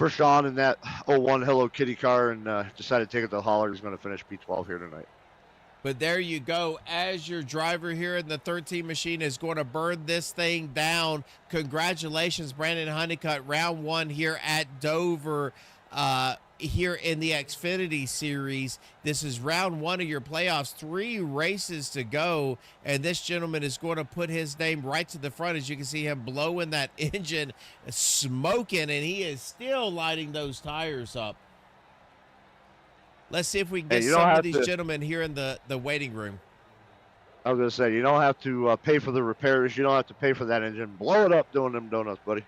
Sean in that '01 Hello Kitty car, and decided to take it to the hauler. He's going to finish P12 here tonight. But there you go. As your driver here in the 13 machine is going to burn this thing down. Congratulations, Brandon Honeycutt. Round one here at Dover, here in the Xfinity series. This is round one of your playoffs. 3 races to go. And this gentleman is going to put his name right to the front. As you can see him blowing that engine, smoking, and he is still lighting those tires up. Let's see if we can get some of these gentlemen here in the waiting room. I was going to say, you don't have to pay for the repairs. You don't have to pay for that engine. Blow it up doing them donuts, buddy.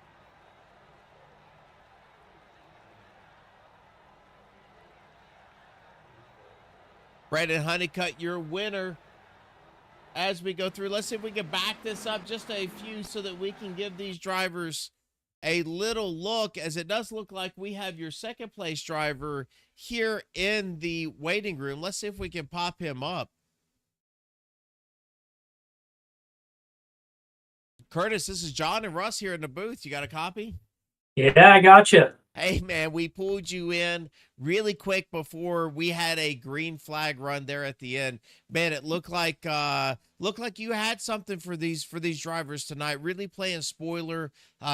Brandon Honeycutt, your winner. As we go through, let's see if we can back this up just a few so that we can give these drivers a little look, as it does look like we have your second place driver here in the waiting room. Let's see if we can pop him up. Curtis, this is John and Russ here in the booth. You got a copy? Yeah, I got you. Hey, man, we pulled you in really quick before we had a green flag run there at the end. Man, it looked like you had something for these drivers tonight. Really playing spoiler.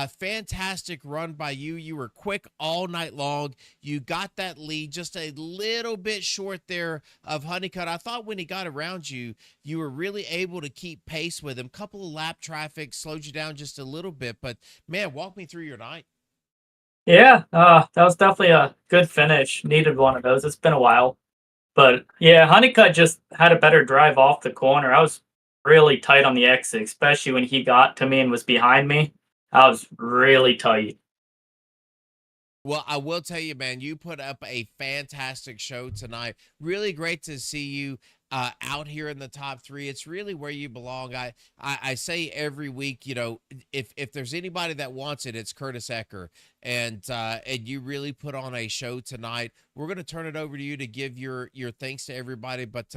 Fantastic run by you. You were quick all night long. You got that lead just a little bit short there of Honeycutt. I thought when he got around you, you were really able to keep pace with him. Couple of lap traffic slowed you down just a little bit, but man, walk me through your night. Yeah, that was definitely a good finish. Needed one of those. It's been a while. But yeah, Honeycutt just had a better drive off the corner. I was really tight on the exit, especially when he got to me and was behind me. I was really tight. Well, I will tell you, man, you put up a fantastic show tonight. Really great to see you out here in the top 3. It's really where you belong. I say every week, you know, if there's anybody that wants it, it's Curtis Ecker, and you really put on a show tonight. We're going to turn it over to you to give your thanks to everybody. But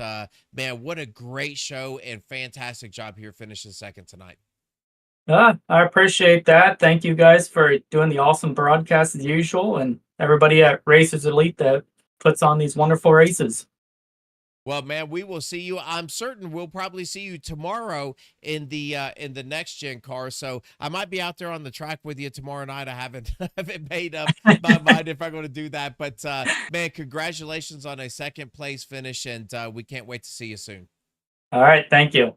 man, what a great show and fantastic job here finishing second tonight. I appreciate that. Thank you guys for doing the awesome broadcast as usual, and everybody at Racers Elite that puts on these wonderful races. Well, man, we will see you. I'm certain we'll probably see you tomorrow in the next gen car. So I might be out there on the track with you tomorrow night. I haven't made up my mind if I'm going to do that. But man, congratulations on a second place finish, and we can't wait to see you soon. All right, thank you.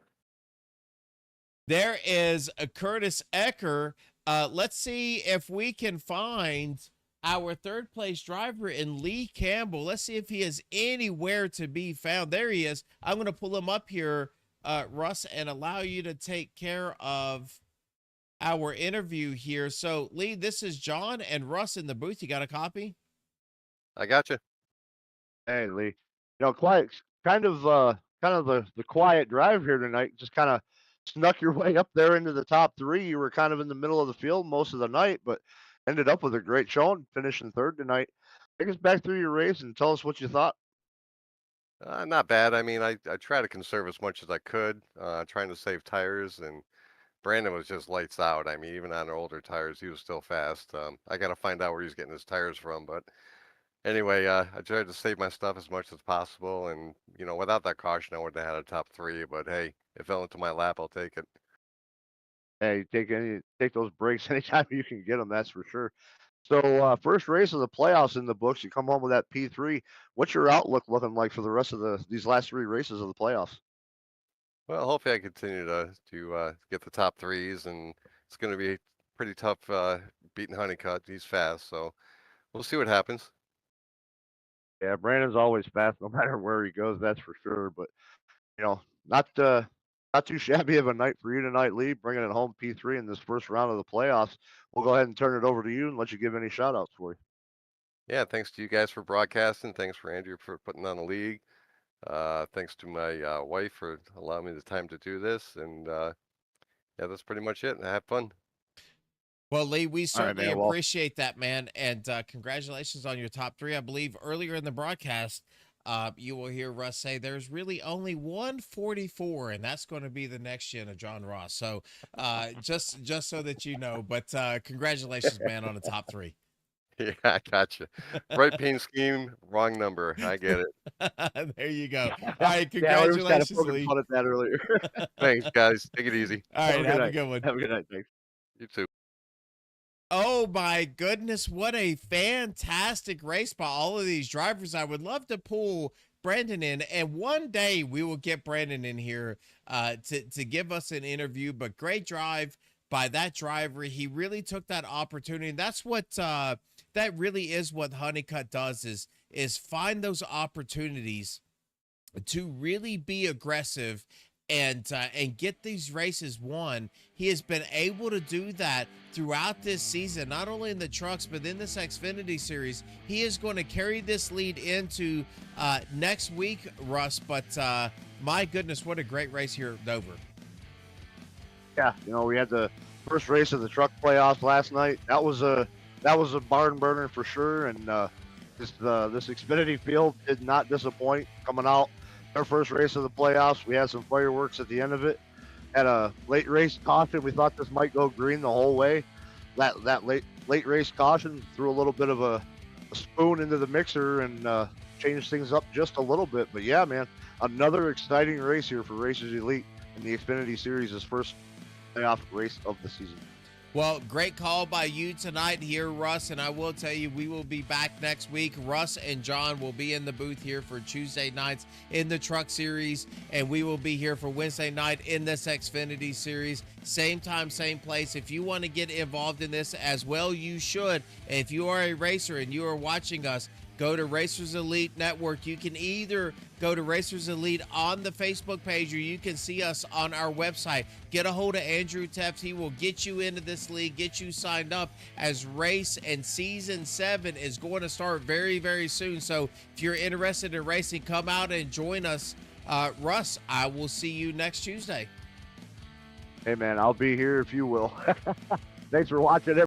There is a Curtis Ecker. Let's see if we can find our third place driver in Lee Campbell. Let's see if he is anywhere to be found. There he is. I'm going to pull him up here, Russ, and allow you to take care of our interview here. So, Lee, this is John and Russ in the booth. You got a copy? I got you. Hey, Lee. You know, quiet, kind of the quiet drive here tonight. Just kind of snuck your way up there into the top 3. You were kind of in the middle of the field most of the night, but ended up with a great showing, finishing third tonight. Take us back through your race and tell us what you thought. Not bad. I mean, I try to conserve as much as I could, trying to save tires, and Brandon was just lights out. I mean, even on older tires, he was still fast. I got to find out where he's getting his tires from, but anyway, I tried to save my stuff as much as possible, and you know, without that caution, I would have had a top 3. But hey, it fell into my lap. I'll take it. Hey, take those breaks anytime you can get them. That's for sure. So first race of the playoffs in the books. You come home with that P3. What's your outlook looking like for the rest of these last 3 races of the playoffs? Well, hopefully I continue to get the top 3s, and it's going to be pretty tough beating Honeycutt. He's fast, so we'll see what happens. Yeah, Brandon's always fast, no matter where he goes. That's for sure. But you know, not too shabby of a night for you tonight, Lee. Bringing it home P3 in this first round of the playoffs. We'll go ahead and turn it over to you and let you give any shout outs for you. Yeah, thanks to you guys for broadcasting. Thanks for Andrew for putting on the league. Thanks to my wife for allowing me the time to do this. And yeah, that's pretty much it. Have fun. Well, Lee, we certainly Well, appreciate that, man. And congratulations on your top 3. I believe earlier in the broadcast, you will hear Russ say there's really only 144, and that's going to be the next gen of John Ross. So just so that you know, but congratulations, man, on the top 3. Yeah, I gotcha. Bright paint scheme, wrong number. I get it. There you go. All right, Yeah, we was kind of congratulations, poking Lee. fun at that earlier. Thanks, guys. Take it easy. All Have right, a good have a night. good one. Have a good night. Thanks. You too. Oh my goodness, what a fantastic race by all of these drivers. I would love to pull Brandon in, and one day we will get Brandon in here to give us an interview, but great drive by that driver. He really took that opportunity. And that's what that really is what Honeycutt does is find those opportunities to really be aggressive and get these races won. He has been able to do that throughout this season, not only in the trucks, but in this Xfinity series. He is going to carry this lead into next week, Russ. But my goodness, what a great race here at Dover. Yeah, we had the first race of the truck playoffs last night. That was a barn burner for sure, and this Xfinity field did not disappoint coming out. Our first race of the playoffs, we had some fireworks at the end of it. Had a late race caution. We thought this might go green the whole way. That late race caution threw a little bit of a spoon into the mixer and changed things up just a little bit. But yeah, man, another exciting race here for Racers Elite in the Xfinity Series' first playoff race of the season. Well, great call by you tonight here, Russ, and I will tell you we will be back next week. Russ and John will be in the booth here for Tuesday nights in the Truck Series, and we will be here for Wednesday night in this Xfinity Series. Same time, same place. If you want to get involved in this as well, you should. If you are a racer and you are watching us, go to Racers Elite Network. You can either go to Racers Elite on the Facebook page, or you can see us on our website. Get a hold of Andrew Tefts. He will get you into this league, get you signed up, as race and season 7 is going to start very, very soon. So if you're interested in racing, come out and join us. Russ, I will see you next Tuesday. Hey, man, I'll be here if you will. Thanks for watching.